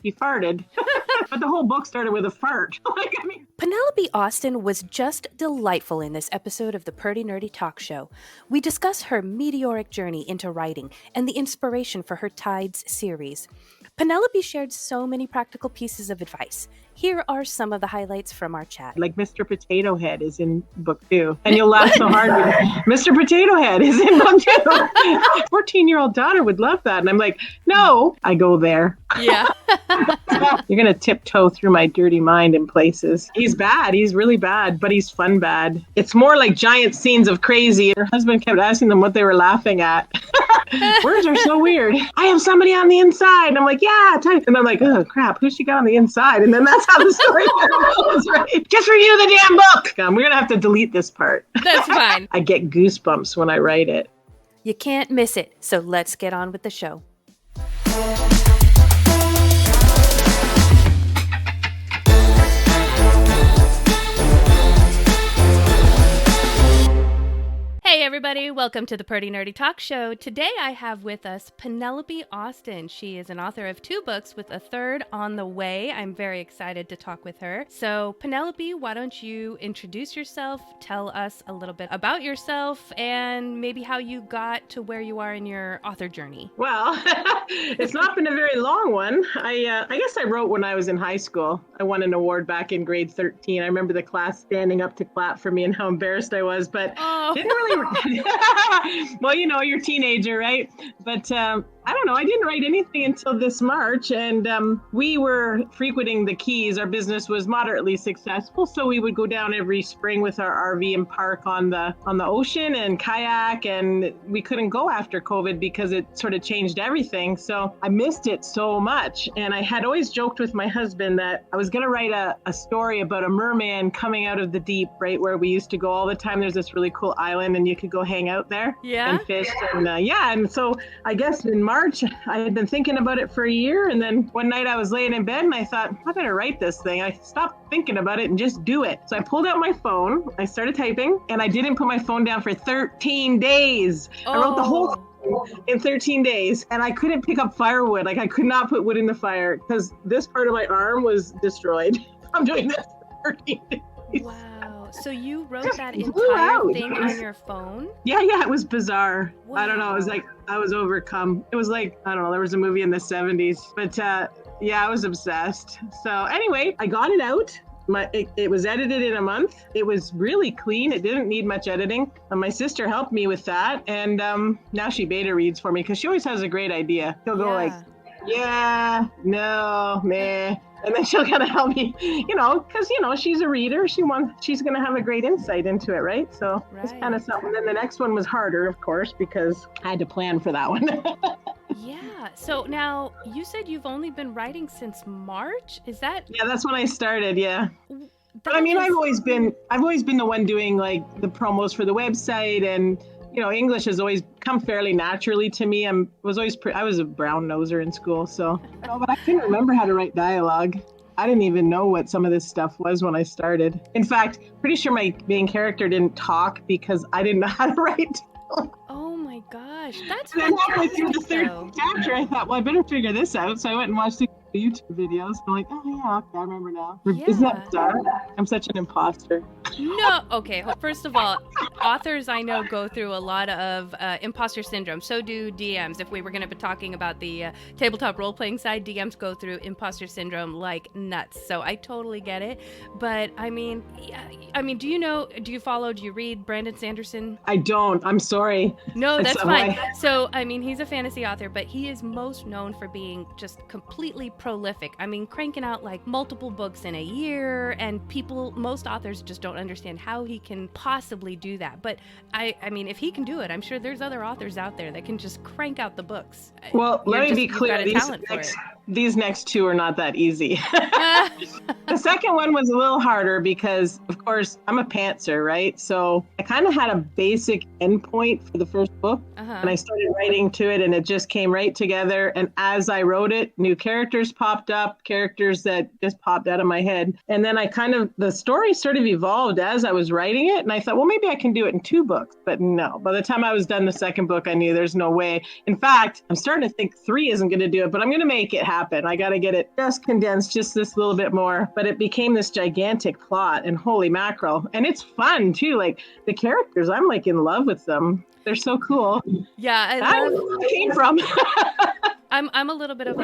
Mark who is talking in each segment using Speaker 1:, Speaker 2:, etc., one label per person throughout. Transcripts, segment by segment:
Speaker 1: He farted. But the whole book started with a fart.
Speaker 2: Penelope Austin was just delightful in this episode of the Perty Nerdy Talk Show. We discuss her meteoric journey into writing and the inspiration for her Tides series. Penelope shared so many practical pieces of advice. Here are some of the highlights from our chat.
Speaker 1: Like Mr. Potato Head is in book 2. And you'll laugh so hard with Mr. Potato Head is in book 2. 14-year-old daughter would love that. And I'm like, no, I go there.
Speaker 2: Yeah.
Speaker 1: You're going to tiptoe through my dirty mind in places. He's bad. He's really bad, but he's fun bad. It's more like giant scenes of crazy. Her husband kept asking them what they were laughing at. Words are so weird. I have somebody on the inside. And I'm like, yeah. And I'm like, oh, crap. Who's she got on the inside? And then that's how the story goes, right? Just review the damn book. We're going to have to delete this part.
Speaker 2: That's fine.
Speaker 1: I get goosebumps when I write it.
Speaker 2: You can't miss it. So let's get on with the show. Hey everybody, welcome to the Perty Nerdy Talk Show. Today I have with us Penelope Austin. She is an author of 2 books with a 3rd on the way. I'm very excited to talk with her. So Penelope, why don't you introduce yourself, tell us a little bit about yourself, and maybe how you got to where you are in your author journey.
Speaker 1: Well, it's not been a very long one. I guess I wrote when I was in high school. I won an award back in grade 13. I remember the class standing up to clap for me and how embarrassed I was, but didn't really well, you know, you're a teenager, right? But I don't know. I didn't write anything until this March, and we were frequenting the Keys. Our business was moderately successful, so we would go down every spring with our RV and park on the ocean and kayak, and we couldn't go after COVID because it sort of changed everything. So I missed it so much, and I had always joked with my husband that I was going to write a story about a merman coming out of the deep, right where we used to go all the time. There's this really cool island, and you could go hang out there and fish, and and so I guess in March, I had been thinking about it for a year, and then one night I was laying in bed and I thought, I better write this thing. I stopped thinking about it and just do it. So I pulled out my phone, I started typing, and I didn't put my phone down for 13 days. I wrote the whole thing in 13 days, and I couldn't pick up firewood. Like, I could not put wood in the fire because this part of my arm was destroyed. I'm doing this for 13 days.
Speaker 2: Wow. So you wrote that entire thing on your phone?
Speaker 1: Yeah, it was bizarre. Wow. I don't know. It was like I was overcome. It was like, I don't know, there was a movie in the 70s. But I was obsessed. So anyway, I got it out. It was edited in a month. It was really clean. It didn't need much editing. And my sister helped me with that. And now she beta reads for me because she always has a great idea. She'll go like, yeah, no, meh. And then she'll kind of help me, because, she's a reader. She's going to have a great insight into it, right? So it's kind of something. And then the next one was harder, of course, because I had to plan for that one.
Speaker 2: Yeah. So now you said you've only been writing since March. Is that?
Speaker 1: Yeah, that's when I started. Yeah. But I mean, I've always been the one doing like the promos for the website, and English has always come fairly naturally to me. I was a brown noser in school, so. But I couldn't remember how to write dialogue. I didn't even know what some of this stuff was when I started. In fact, pretty sure my main character didn't talk because I didn't know how to write.
Speaker 2: Oh my gosh, that's
Speaker 1: and then halfway through the 3rd chapter, I thought, well, I better figure this out. So I went and watched the YouTube videos. I'm like, oh yeah, okay, I remember now. Yeah. Isn't that bizarre? I'm such an imposter.
Speaker 2: No, okay. First of all, authors I know go through a lot of imposter syndrome. So do DMs. If we were going to be talking about the tabletop role-playing side, DMs go through imposter syndrome like nuts. So I totally get it. But I mean, do you read Brandon Sanderson?
Speaker 1: I don't. I'm sorry.
Speaker 2: No, that's fine. So, I mean, he's a fantasy author, but he is most known for being just completely prolific. I mean, cranking out like multiple books in a year, and most authors just don't understand how he can possibly do that. But I mean, if he can do it, I'm sure there's other authors out there that can just crank out the books.
Speaker 1: Well, let me be clear. These next 2 are not that easy. The second one was a little harder because, of course, I'm a pantser, right? So I kind of had a basic endpoint for the first book, and I started writing to it, and it just came right together. And as I wrote it, new characters popped up, characters that just popped out of my head. And then the story sort of evolved as I was writing it. And I thought, well, maybe I can do it in 2 books. But no, by the time I was done the second book, I knew there's no way. In fact, I'm starting to think 3 isn't going to do it, but I'm going to make it happen. happen. I got to get it just condensed just this little bit more. But it became this gigantic plot, and holy mackerel. And it's fun too. Like the characters, I'm like in love with them. They're so cool.
Speaker 2: Yeah,
Speaker 1: I don't know where it came from.
Speaker 2: I'm a little bit of a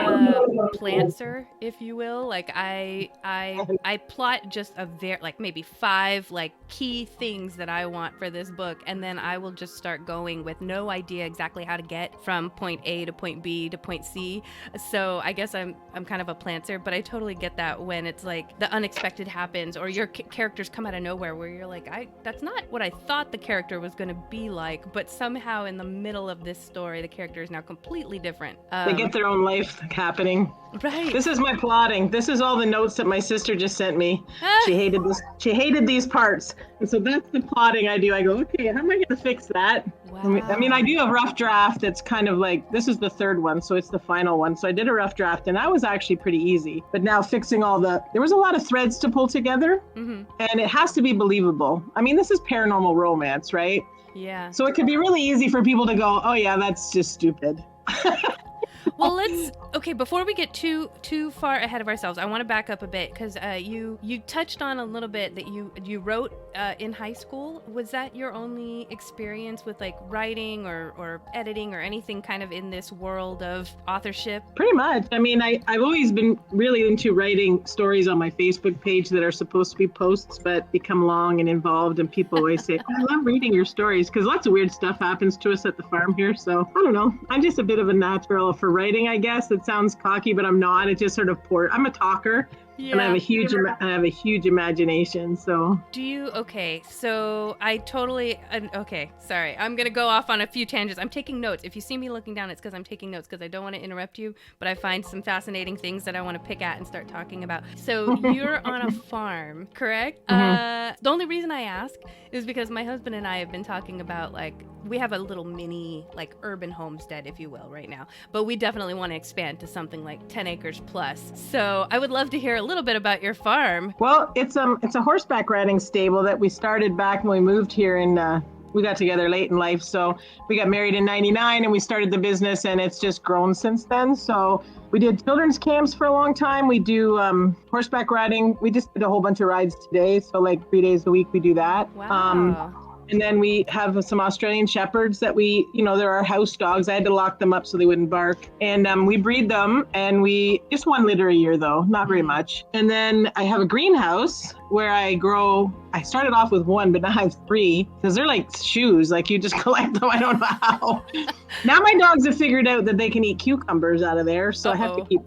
Speaker 2: plantser, if you will. Like I plot just like maybe 5 like key things that I want for this book, and then I will just start going with no idea exactly how to get from point A to point B to point C. So I guess I'm kind of a plantser, but I totally get that when it's like the unexpected happens, or your characters come out of nowhere where you're like, that's not what I thought the character was going to be like, but somehow in the middle of this story, the character is now completely different.
Speaker 1: They get their own life happening.
Speaker 2: Right.
Speaker 1: This is my plotting. This is all the notes that my sister just sent me. She hated this. She hated these parts. And so that's the plotting I do. I go, okay, how am I going to fix that?
Speaker 2: Wow.
Speaker 1: I mean, I do a rough draft that's kind of like, this is the 3rd one, so it's the final one. So I did a rough draft, and that was actually pretty easy. But now fixing there was a lot of threads to pull together, and it has to be believable. I mean, this is paranormal romance, right?
Speaker 2: Yeah.
Speaker 1: So it could be really easy for people to go, oh yeah, that's just stupid.
Speaker 2: Well, before we get too far ahead of ourselves, I want to back up a bit, because you touched on a little bit that you wrote in high school. Was that your only experience with like writing or editing or anything kind of in this world of authorship?
Speaker 1: Pretty much. I mean, I've always been really into writing stories on my Facebook page that are supposed to be posts but become long and involved, and people always say, oh, I love reading your stories, because lots of weird stuff happens to us at the farm here. So I don't know. I'm just a bit of a natural for writing, I guess. It sounds cocky, but I'm not. It just sort of I'm a talker. Yeah. And I have a huge imagination. So sorry, I'm gonna go off on a few tangents. I'm taking notes. If you see me looking down, it's because I'm taking notes, because I don't want to interrupt you, but I find some fascinating things that I want to pick at and start talking about. So you're on a farm, correct? The only reason I ask is because my husband and I have been talking about, like, we have a little mini like urban homestead, if you will, right now, but we definitely want to expand to something like 10 acres plus. So I would love to hear a little bit about your farm. Well, it's a horseback riding stable that we started back when we moved here, and we got together late in life. So we got married in 99 and we started the business, and it's just grown since then. So we did children's camps for a long time. We do horseback riding. We just did a whole bunch of rides today. So like 3 days a week we do that.
Speaker 2: Wow.
Speaker 1: And then we have some Australian shepherds that they're our house dogs. I had to lock them up so they wouldn't bark. And we breed them, and we just 1 litter a year though, not very much. And then I have a greenhouse where I started off with 1, but now I have 3, because they're like shoes. Like you just collect them. I don't know how. Now my dogs have figured out that they can eat cucumbers out of there. So I have to keep,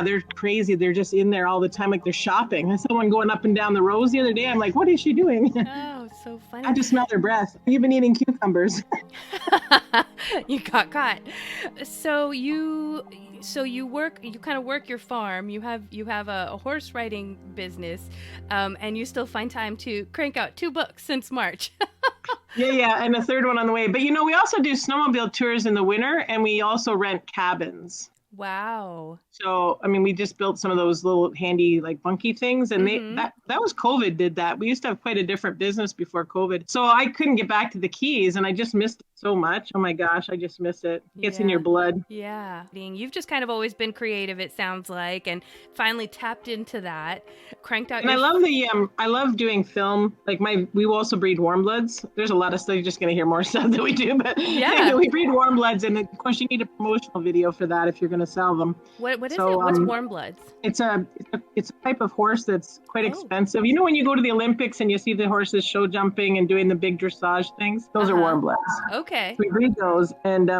Speaker 1: they're crazy. They're just in there all the time. Like they're shopping. I saw one going up and down the rows the other day. I'm like, what is she doing?
Speaker 2: Oh, so funny.
Speaker 1: I just smell their breath. You've been eating cucumbers.
Speaker 2: You got caught. So you kind of work your farm. You have a horse riding business, and you still find time to crank out 2 books since March.
Speaker 1: Yeah, and a 3rd one on the way. But we also do snowmobile tours in the winter, and we also rent cabins.
Speaker 2: Wow.
Speaker 1: So, I mean, we just built some of those little handy like bunkie things, and that was COVID did that. We used to have quite a different business before COVID. So I couldn't get back to the Keys, and I just missed it so much. Oh my gosh, I just miss it. It's in your blood.
Speaker 2: Yeah. You've just kind of always been creative, it sounds like, and finally tapped into that, cranked out.
Speaker 1: And I love doing film. Like we also breed warm bloods. There's a lot of stuff. You're just going to hear more stuff that we do, but yeah, we breed warm bloods, and of course you need a promotional video for that if you're going to sell them.
Speaker 2: What is it? What's warm bloods?
Speaker 1: It's a type of horse that's quite expensive. You know, when you go to the Olympics and you see the horses show jumping and doing the big dressage things, those are warm bloods.
Speaker 2: Okay.
Speaker 1: So we breed those, and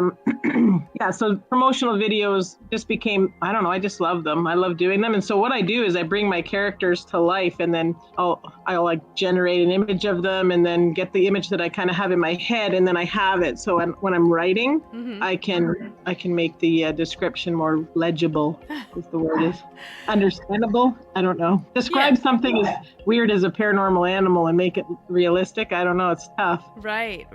Speaker 1: so promotional videos just became, I don't know, I just love them. I love doing them. And so what I do is I bring my characters to life, and then I'll like generate an image of them, and then get the image that I kind of have in my head, and then I have it. So when I'm writing, I can make the description more legible, is the word is. Understandable. paranormal. I don't know. Describe something as weird as a paranormal animal and make it realistic. I don't know. It's tough.
Speaker 2: Right.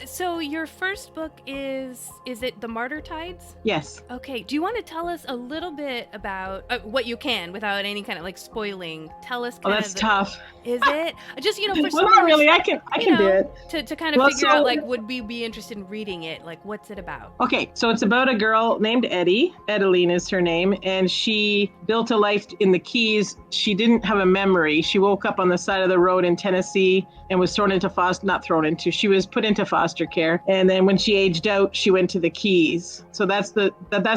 Speaker 2: So your first book is it The Martyr Tides?
Speaker 1: Yes.
Speaker 2: Okay. Do you want to tell us a little bit about what you can without any kind of like spoiling? Tell us.
Speaker 1: That's tough.
Speaker 2: Is it? Just, for
Speaker 1: well, not really. I can do it.
Speaker 2: To kind of figure out, like, would we be interested in reading it? Like, what's it about?
Speaker 1: Okay, so it's about a girl named Eddie. Edeline is her name, and she built a life in the Keys. She didn't have a memory. She woke up on the side of the road in Tennessee and was she was put into foster care. And then when she aged out, she went to the Keys. So that's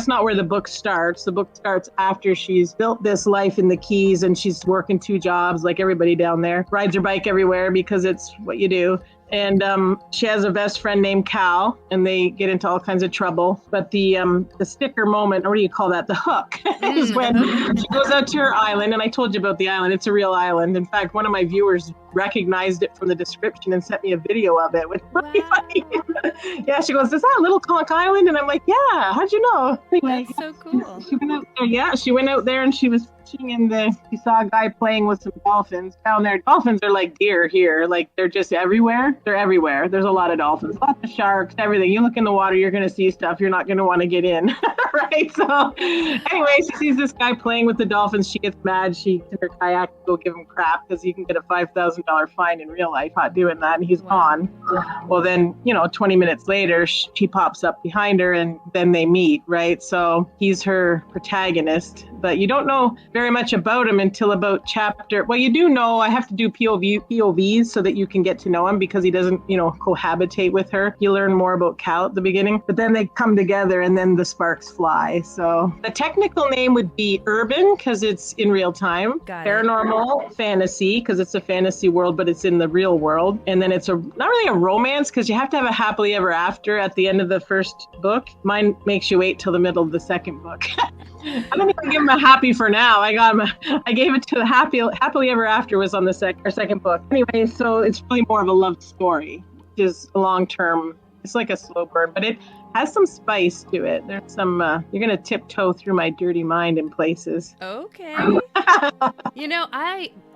Speaker 1: not where the book starts. The book starts after she's built this life in the Keys, and she's working 2 jobs like everybody down there, rides her bike everywhere because it's what you do. And she has a best friend named Cal, and they get into all kinds of trouble. But the sticker moment, or what do you call that? The hook is when she goes out to her island. And I told you about the island. It's a real island. In fact, one of my viewers recognized it from the description and sent me a video of it, which was really funny. Yeah, she goes, "Is that Little Conch Island?" And I'm like, "Yeah, how'd you know?" Anyway,
Speaker 2: that's so cool.
Speaker 1: She went out there. Yeah, she went out there and she was fishing, and she saw a guy playing with some dolphins down there. Dolphins are like deer here, like they're just everywhere. They're everywhere. There's a lot of dolphins, lots of sharks, everything. You look in the water, you're going to see stuff you're not going to want to get in, right? So anyway, she sees this guy playing with the dolphins. She gets mad. She in her kayak to go give him crap because you can get a $5,000 fine in real life not doing that, and he's gone. Well, then 20 minutes later, she pops up behind her, and then they meet, right? So he's her protagonist, but you don't know very much about him until about chapter. Well, you do know. I have to do POVs so that you can get to know him because he doesn't, cohabitate with her. You learn more about Cal at the beginning, but then they come together and then the sparks fly. So the technical name would be urban because it's in real time. Paranormal fantasy because it's a fantasy world, but it's in the real world. And then it's not really a romance because you have to have a happily ever after at the end of the first book. Mine makes you wait till the middle of the second book. I don't even give him a happy for now. I gave it to the happily ever after was on the second book. Anyway, so it's really more of a love story, which is a long-term. It's like a slow burn, but it has some spice to it. There's some, you're going to tiptoe through my dirty mind in places.
Speaker 2: Okay.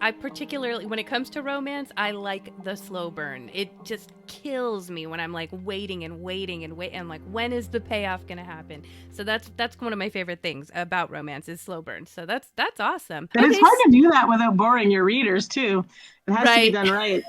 Speaker 2: I particularly, when it comes to romance, I like the slow burn. It just kills me when I'm like waiting. I'm like, when is the payoff going to happen? So that's one of my favorite things about romance is slow burn. So that's awesome.
Speaker 1: And it's hard to do that without boring your readers too. It has to be done right.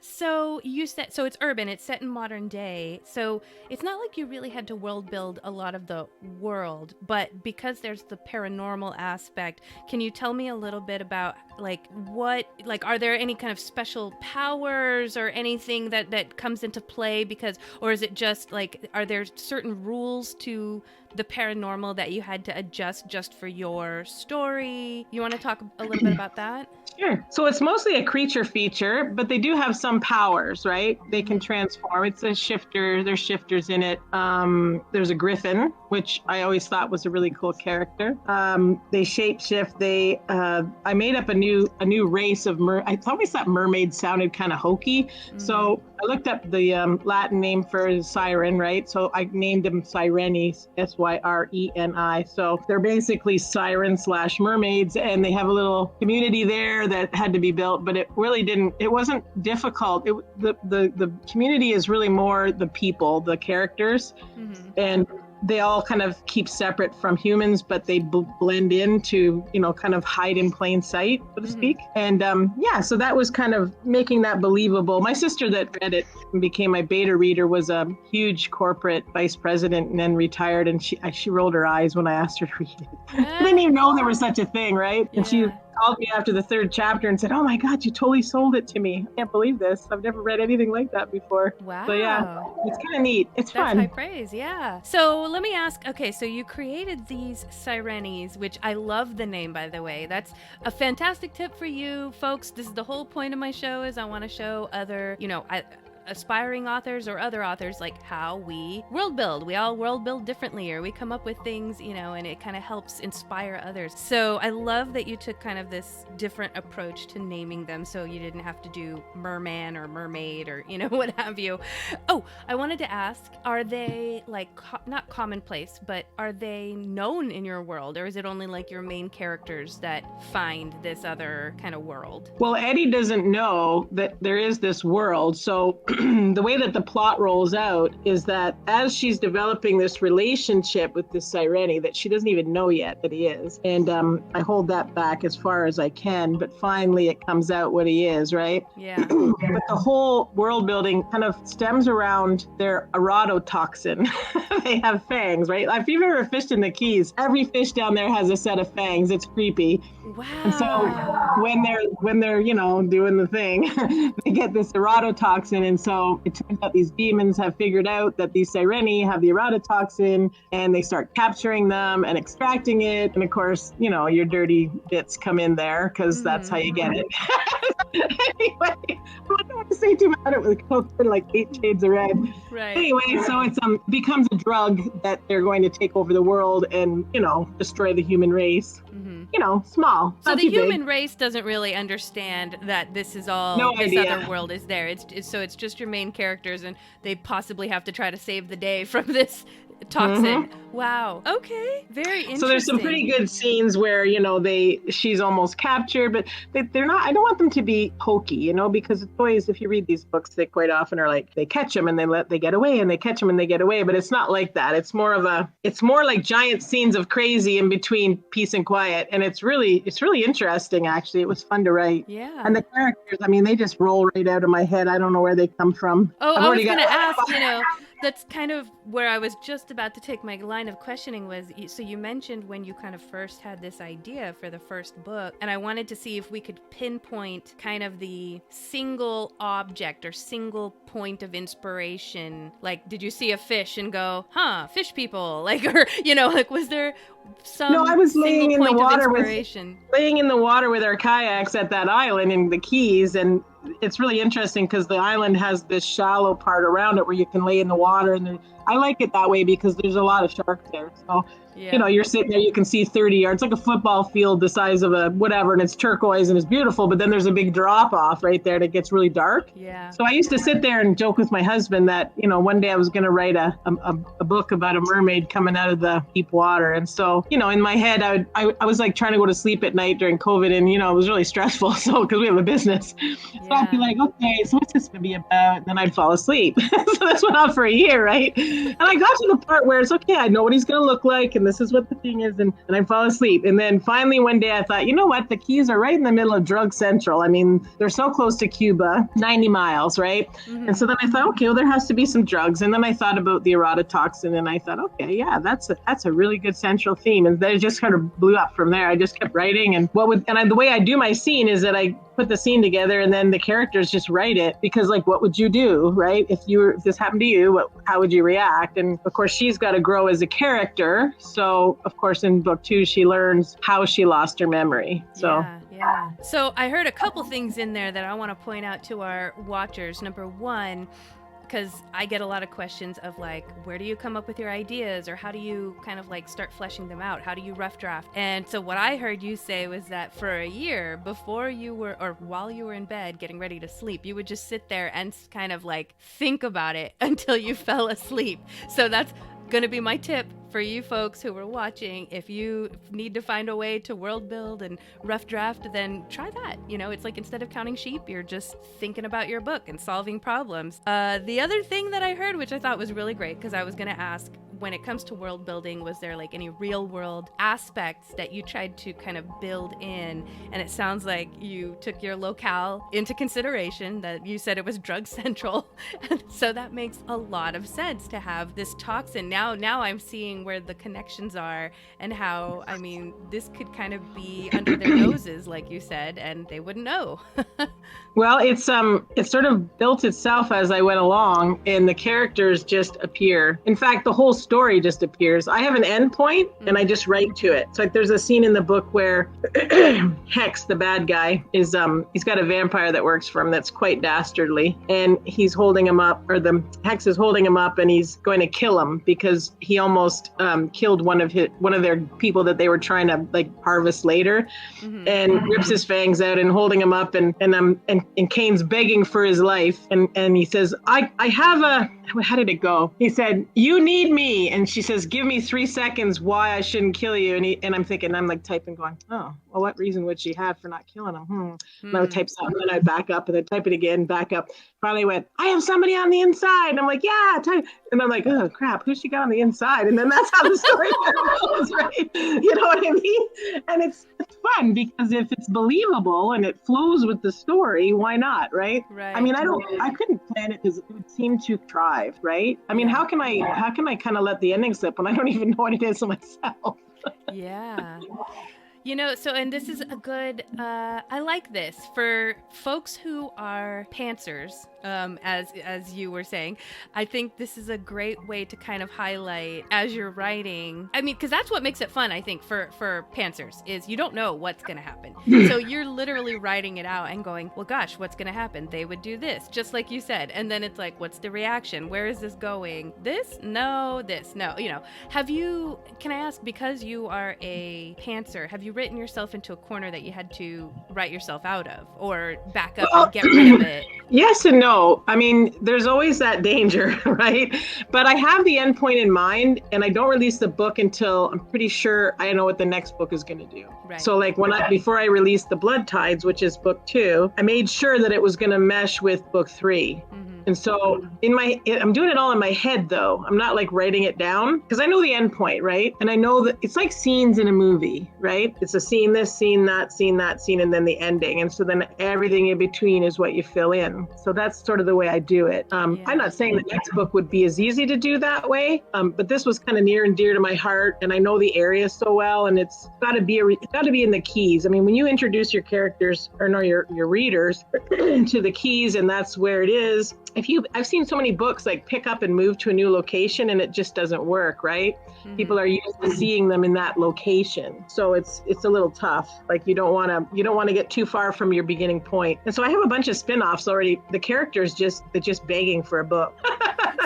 Speaker 2: So you said, so it's urban, it's set in modern day. So it's not like you really had to world build a lot of the world, but because there's the paranormal aspect, can you tell me a little bit about are there any kind of special powers or anything that comes into play or is it just are there certain rules to the paranormal that you had to adjust just for your story? You want to talk a little bit about that?
Speaker 1: Sure. So it's mostly a creature feature, but they do have some powers, right? They can transform. It's a shifter. There's shifters in it. There's a griffin, which I always thought was a really cool character. They shapeshift. I made up a new race of I always thought mermaids sounded kind of hokey. Mm-hmm. So I looked up the Latin name for siren, right? So I named them Sirenes, Syreni. So they're basically sirens / mermaids, and they have a little community there that had to be built, but it wasn't difficult. The community is really more the people, the characters, and they all kind of keep separate from humans, but they blend into, kind of hide in plain sight, so to speak. And so that was kind of making that believable. My sister that read it and became my beta reader was a huge corporate vice president and then retired. And she rolled her eyes when I asked her to read it. I didn't even know there was such a thing, right? Yeah. And she called me after the 3rd chapter and said, "Oh my God, you totally sold it to me. I can't believe this. I've never read anything like that before."
Speaker 2: Wow.
Speaker 1: So yeah, it's kind of neat. It's fun.
Speaker 2: That's high praise, yeah. So let me ask, okay, so you created these Sirenes, which I love the name, by the way. That's a fantastic tip for you folks. This is the whole point of my show is I want to show other, aspiring authors or other authors, like how we world build. We all world build differently, or we come up with things, and it kind of helps inspire others. So I love that you took kind of this different approach to naming them, so you didn't have to do merman or mermaid or, what have you. Oh, I wanted to ask, are they like, not commonplace, but are they known in your world, or is it only like your main characters that find this other kind of world?
Speaker 1: Well, Eddie doesn't know that there is this world. So the way that the plot rolls out is that as she's developing this relationship with this Sireni that she doesn't even know yet that he is. And I hold that back as far as I can, but finally it comes out what he is, right?
Speaker 2: Yeah.
Speaker 1: But the whole world building kind of stems around their erototoxin. They have fangs, right? If you've ever fished in the Keys, every fish down there has a set of fangs. It's creepy.
Speaker 2: Wow.
Speaker 1: And so when they're doing the thing, they get this erototoxin, and so it turns out these demons have figured out that these Sireni have the erototoxin, and they start capturing them and extracting it. And of course, your dirty bits come in there because that's how you get it. Anyway, I don't want to say too much about it with Coke like 8 shades of red.
Speaker 2: Right.
Speaker 1: Anyway, so it becomes a drug that they're going to take over the world and destroy the human race. Small.
Speaker 2: So
Speaker 1: not
Speaker 2: the
Speaker 1: too
Speaker 2: human
Speaker 1: big.
Speaker 2: race doesn't really understand that this is all
Speaker 1: No
Speaker 2: this
Speaker 1: idea.
Speaker 2: other world is there. It's just your main characters, and they possibly have to try to save the day from this toxin. Wow. Okay. Very interesting.
Speaker 1: So there's some pretty good scenes where she's almost captured, but they're not. I don't want them to be hokey, because it's always, if you read these books, they quite often are like they catch them and they get away, and they catch them and they get away. But it's not like that. It's more like giant scenes of crazy in between peace and quiet, and it's really interesting. Actually, it was fun to write.
Speaker 2: Yeah.
Speaker 1: And the characters, they just roll right out of my head. I don't know where they come from.
Speaker 2: Oh, I was going to ask. That's kind of where I was just about to take my line of questioning was, so you mentioned when you kind of first had this idea for the first book, and I wanted to see if we could pinpoint kind of the single object or single point of inspiration. Like, did you see a fish and go, fish people? Like, or, was there some
Speaker 1: No, I was laying in the water with our kayaks at that island in the Keys, and it's really interesting because the island has this shallow part around it where you can lay in the water, and I like it that way because there's a lot of sharks there. So, you're sitting there, you can see 30 yards, like a football field the size of a whatever, and it's turquoise and it's beautiful, but then there's a big drop off right there that gets really dark.
Speaker 2: Yeah.
Speaker 1: So I used to sit there and joke with my husband that, one day I was going to write a book about a mermaid coming out of the deep water. And so, in my head, I was like trying to go to sleep at night during COVID, and, it was really stressful. So, because we have a business. So I'd be like, okay, so what's this going to be about? And then I'd fall asleep. So this went on for a year, right? And I got to the part where it's okay, I know what he's going to look like, and this is what the thing is, and I fall asleep. And then finally one day I thought, you know what? The Keys are right in the middle of drug central. They're so close to Cuba, 90 miles, right? Mm-hmm. And so then I thought, okay, well, there has to be some drugs. And then I thought about the erototoxin, and I thought, okay, yeah, that's a really good central theme. And then it just kind of blew up from there. I just kept writing, and the way I do my scene is that I put the scene together, and then the characters just write it, because like, what would you do, right? If this happened to you, how would you react? And of course, she's got to grow as a character. So of course, in book 2, she learns how she lost her memory. So
Speaker 2: yeah. So I heard a couple things in there that I want to point out to our watchers. Number one, because I get a lot of questions of like, where do you come up with your ideas, or how do you kind of like start fleshing them out? How do you rough draft? And so what I heard you say was that for a year before you were, or while you were in bed getting ready to sleep, you would just sit there and kind of like think about it until you fell asleep. So that's going to be my tip for you folks who are watching. If you need to find a way to world build and rough draft, then try that. It's like, instead of counting sheep, you're just thinking about your book and solving problems. The other thing that I heard, which I thought was really great, because I was going to ask, when it comes to world building, was there like any real world aspects that you tried to kind of build in? And it sounds like you took your locale into consideration, that you said it was drug central. So that makes a lot of sense to have this toxin. Now I'm seeing where the connections are, and how, this could kind of be under their noses, like you said, and they wouldn't know.
Speaker 1: Well, it sort of built itself as I went along, and the characters just appear. In fact, the whole story just appears. I have an end point and I just write to it. So like there's a scene in the book where Hex, the bad guy, is he's got a vampire that works for him that's quite dastardly, and he's holding him up, or the Hex is holding him up, and he's going to kill him because he almost killed one of their people that they were trying to like harvest later, and rips his fangs out and holding him up, and Kane's begging for his life, and he says, I have a, how did it go? He said, "You need me," and she says, "Give me 3 seconds why I shouldn't kill you," and I'm thinking, I'm like typing going, oh, well, what reason would she have for not killing him? And I would type something, and I'd back up, and then type it again, back up. Finally went, "I have somebody on the inside." And I'm like, yeah, type. And I'm like, oh crap, who's she got on the inside? And then that's how the story goes, right? You know what I mean? And it's fun because if it's believable and it flows with the story, why not, right?
Speaker 2: Right.
Speaker 1: I mean, I couldn't plan it because it would seem to thrive, right? I mean, how can I kind of let the ending slip when I don't even know what it is myself?
Speaker 2: Yeah. You know, so, and this is a good, I like this for folks who are pantsers, as you were saying. I think this is a great way to kind of highlight as you're writing. I mean, because that's what makes it fun, I think, for pantsers, is you don't know what's going to happen. So you're literally writing it out and going, well, gosh, what's going to happen? They would do this, just like you said. And then it's like, what's the reaction? Where is this going? This? No, this? No. You know, can I ask, because you are a pantser, have you written yourself into a corner that you had to write yourself out of, or back up and get rid of it?
Speaker 1: Yes and no. I mean, there's always that danger, right? But I have the end point in mind, and I don't release the book until I'm pretty sure I know what the next book is going to do. Right. So like before I released The Blood Tides, which is book 2, I made sure that it was going to mesh with book 3. And so I'm doing it all in my head, though. I'm not like writing it down because I know the end point, right? And I know that it's like scenes in a movie, right? It's a scene, this scene, that scene, and then the ending. And so then everything in between is what you fill in. So that's sort of the way I do it. I'm not saying the next book would be as easy to do that way, but this was kind of near and dear to my heart, and I know the area so well, and it's got to be in the keys. I mean, when you introduce your characters your readers to the keys, and that's where it is. I've seen so many books like pick up and move to a new location, and it just doesn't work, right? People are used to seeing them in that location, so it's a little tough. Like you don't want to get too far from your beginning point. And so I have a bunch of spin-offs already. The characters they're just begging for a book.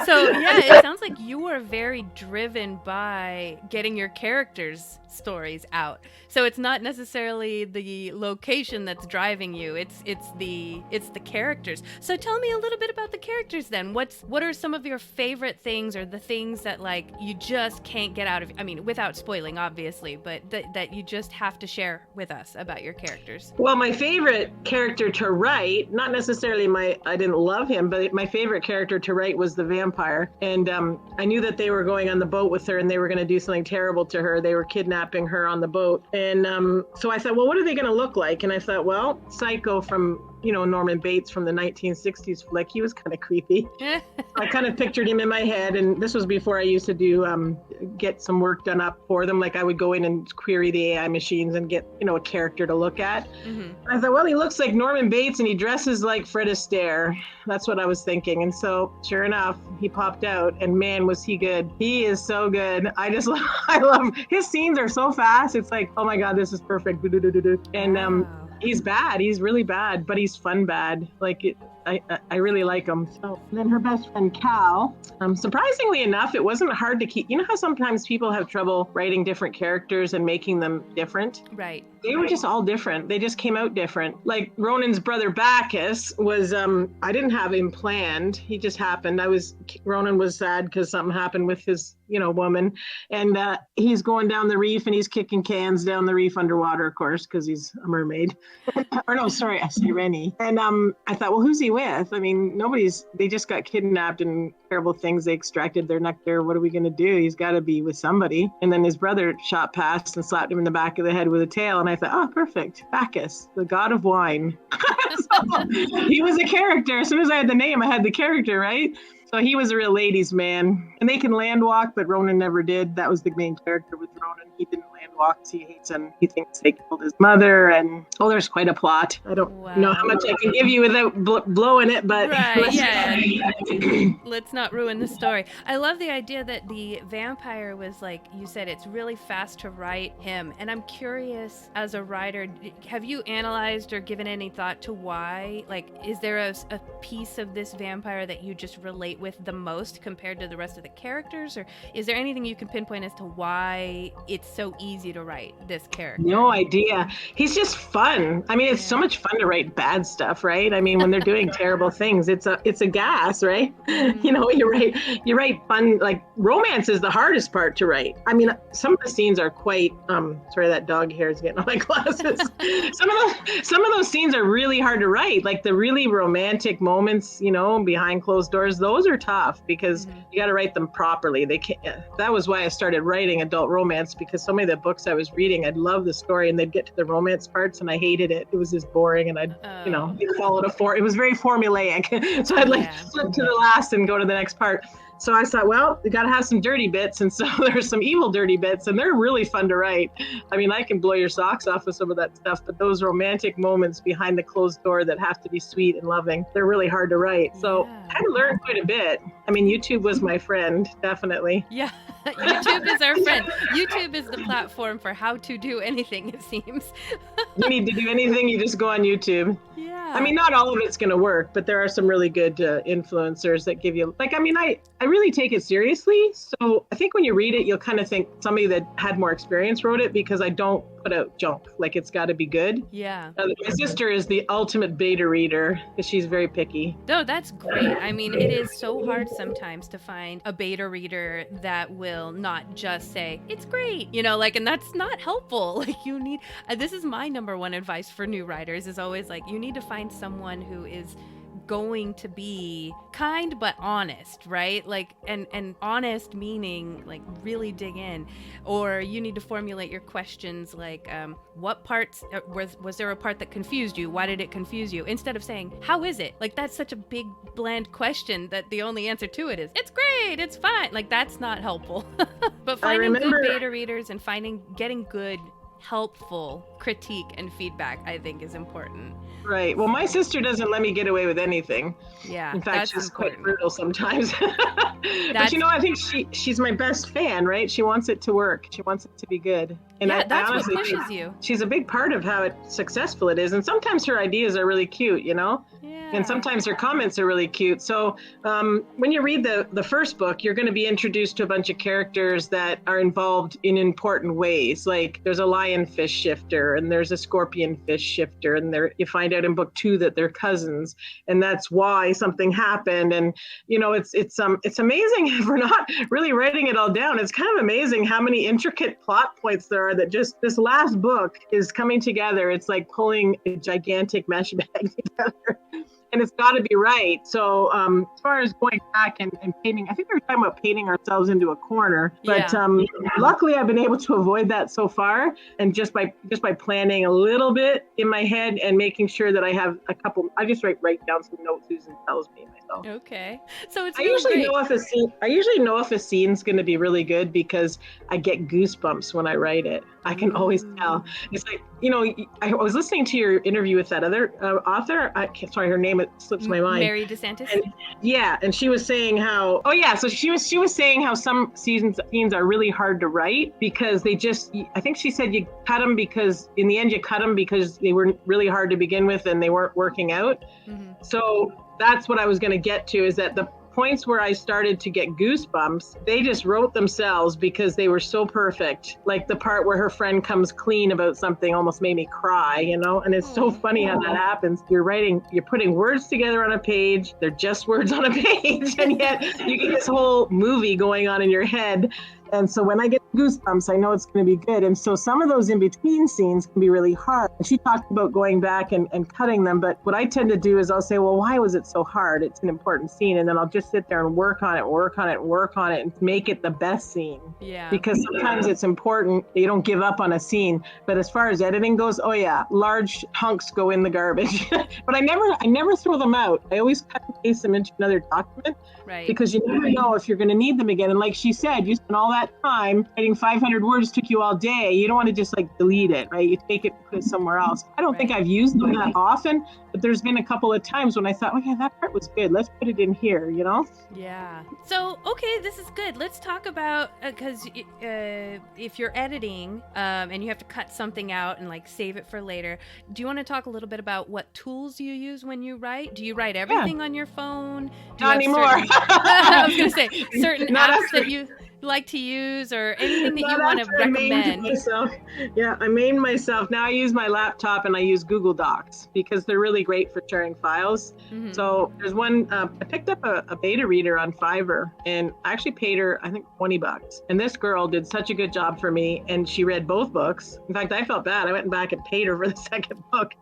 Speaker 2: So yeah, it sounds like you are very driven by getting your characters' stories out. So it's not necessarily the location that's driving you. It's the characters. So tell me a little bit about the characters then. What are some of your favorite things, or the things that like you just can't get out of? I mean, without spoiling, obviously, but that you just have to share with us about your characters.
Speaker 1: Well, my favorite character to write, not necessarily I didn't love him, but my favorite character to write was the vampire. And I knew that they were going on the boat with her, and they were going to do something terrible to her. They were kidnapping her on the boat. And so I thought, well, what are they going to look like? And I thought, well, Psycho from Norman Bates from the 1960s flick. He was kind of creepy. I kind of pictured him in my head, and this was before I used to do get some work done up for them. Like I would go in and query the AI machines and get a character to look at. I thought, well, he looks like Norman Bates and he dresses like Fred Astaire. That's what I was thinking. And so sure enough, he popped out, and man, was he good. He is so good. I love him. His scenes are so fast. It's like, oh my God, this is perfect. And he's bad. He's really bad, but he's fun bad. Like I really like him. So then her best friend Cal. Surprisingly enough, it wasn't hard to keep. You know how sometimes people have trouble writing different characters and making them different?
Speaker 2: Right.
Speaker 1: They were just all different. They just came out different. Like Ronan's brother Bacchus was, I didn't have him planned. He just happened. Ronan was sad because something happened with his, woman. And he's going down the reef, and he's kicking cans down the reef underwater, of course, because he's a mermaid. Or no, sorry, I say Rennie. And I thought, well, who's he with? I mean, they just got kidnapped and terrible things. They extracted their nectar. What are we going to do? He's got to be with somebody. And then his brother shot past and slapped him in the back of the head with a tail. And I thought, oh, perfect. Bacchus, the god of wine. So he was a character. As soon as I had the name, I had the character, right? So he was a real ladies' man. And they can land walk, but Ronan never did. That was the main character with Ronan. He didn't land walk. He hates him. He thinks they killed his mother. And there's quite a plot. I don't know how much I can give you without blowing it, but
Speaker 2: let's not ruin the story. I love the idea that the vampire was, like you said, it's really fast to write him. And I'm curious, as a writer, have you analyzed or given any thought to why? Like, is there a piece of this vampire that you just relate with the most compared to the rest of the characters? Or is there anything you can pinpoint as to why it's so easy to write this character?
Speaker 1: No idea. He's just fun. I mean, it's so much fun to write bad stuff, right? I mean, when they're doing terrible things, it's a gas, right? Mm-hmm. You write fun, like romance is the hardest part to write. I mean, some of the scenes are quite, sorry, that dog hair is getting on my glasses. some of those scenes are really hard to write, like the really romantic moments, behind closed doors. Those are tough because you got to write them properly. That was why I started writing adult romance, because so many of the books I was reading, I'd love the story and they'd get to the romance parts and I hated it. It was just boring and I'd, follow it was very formulaic. So I'd flip to the last and go to the next part. So I thought, well, we got to have some dirty bits. And so there's some evil dirty bits and they're really fun to write. I mean, I can blow your socks off with some of that stuff, but those romantic moments behind the closed door that have to be sweet and loving, they're really hard to write. So I had to learn quite a bit. I mean, YouTube was my friend, definitely.
Speaker 2: Yeah. YouTube is our friend. YouTube is the platform for how to do anything, it seems.
Speaker 1: You need to do anything, you just go on YouTube.
Speaker 2: Yeah.
Speaker 1: I mean, not all of it's going to work, but there are some really good influencers that give you, like, I mean, I really take it seriously. So I think when you read it, you'll kind of think somebody that had more experience wrote it, because I don't put out junk. Like, it's got to be good.
Speaker 2: Yeah.
Speaker 1: My sister is the ultimate beta reader because she's very picky.
Speaker 2: No, that's great. I mean, it is so hard sometimes to find a beta reader that will not just say, it's great, and that's not helpful. Like, you need, this is my number one advice for new writers, is always like, you need to find someone who is going to be kind but honest, right? Like, and honest meaning like really dig in. Or you need to formulate your questions like, what parts was there a part that confused you? Why did it confuse you? Instead of saying, how is it? Like, that's such a big bland question that the only answer to it is, it's great, it's fine. Like, that's not helpful. But finding good beta readers and getting good helpful critique and feedback, I think, is important.
Speaker 1: Right. Well, my sister doesn't let me get away with anything.
Speaker 2: Yeah.
Speaker 1: In fact, she's quite brutal sometimes. But I think she's my best fan, right? She wants it to work. She wants it to be good. And
Speaker 2: that's
Speaker 1: I honestly
Speaker 2: what pushes you.
Speaker 1: She's a big part of how successful it is. And sometimes her ideas are really cute, Yeah. And sometimes her comments are really cute. So when you read the first book, you're going to be introduced to a bunch of characters that are involved in important ways. Like, there's a lionfish shifter and there's a scorpion fish shifter. And you find out in book 2 that they're cousins. And that's why something happened. And, it's amazing if we're not really writing it all down. It's kind of amazing how many intricate plot points there are that just this last book is coming together. It's like pulling a gigantic mesh bag together. And it's got to be right. So as far as going back and painting, I think we were talking about painting ourselves into a corner. But luckily, I've been able to avoid that so far. And just by planning a little bit in my head and making sure that I have a couple, I just write down some notes Susan tells me myself.
Speaker 2: Okay. So it's
Speaker 1: I usually know if a scene's going to be really good because I get goosebumps when I write it. I can always tell. It's like, I was listening to your interview with that other author. Sorry, her name, it slips my mind.
Speaker 2: Mary DeSantis.
Speaker 1: And she was saying how, so she was saying how some scenes are really hard to write because I think she said you cut them because in the end you cut them because they were really hard to begin with and they weren't working out. Mm-hmm. So that's what I was going to get to, is that the points where I started to get goosebumps, they just wrote themselves because they were so perfect. Like the part where her friend comes clean about something almost made me cry, and it's so funny how that happens. You're putting words together on a page. They're just words on a page. And yet you get this whole movie going on in your head. And so when I get goosebumps, I know it's going to be good. And so some of those in-between scenes can be really hard. And she talked about going back and cutting them. But what I tend to do is I'll say, well, why was it so hard? It's an important scene. And then I'll just sit there and work on it and make it the best scene.
Speaker 2: Yeah.
Speaker 1: Because sometimes it's important that you don't give up on a scene. But as far as editing goes, oh yeah, large hunks go in the garbage. But I never throw them out. I always cut and paste them into another document.
Speaker 2: Right.
Speaker 1: Because you never know if you're going to need them again. And like she said, you spent all that time writing 500 words, took you all day. You don't want to just like delete it, right? You take it and put it somewhere else. I don't think I've used them that often, but there's been a couple of times when I thought, oh yeah, that part was good. Let's put it in here, you know?
Speaker 2: Yeah. So, okay, this is good. Let's talk about, because if you're editing and you have to cut something out and like save it for later, do you want to talk a little bit about what tools you use when you write? Do you write everything on your phone?
Speaker 1: Not anymore.
Speaker 2: I was going to say certain apps that you like to use or anything that you want to recommend.
Speaker 1: I maimed myself. Now I use my laptop and I use Google Docs because they're really great for sharing files. Mm-hmm. So there's one, I picked up a beta reader on Fiverr and I actually paid her, I think $20. And this girl did such a good job for me and she read both books. In fact, I felt bad. I went back and paid her for the second book.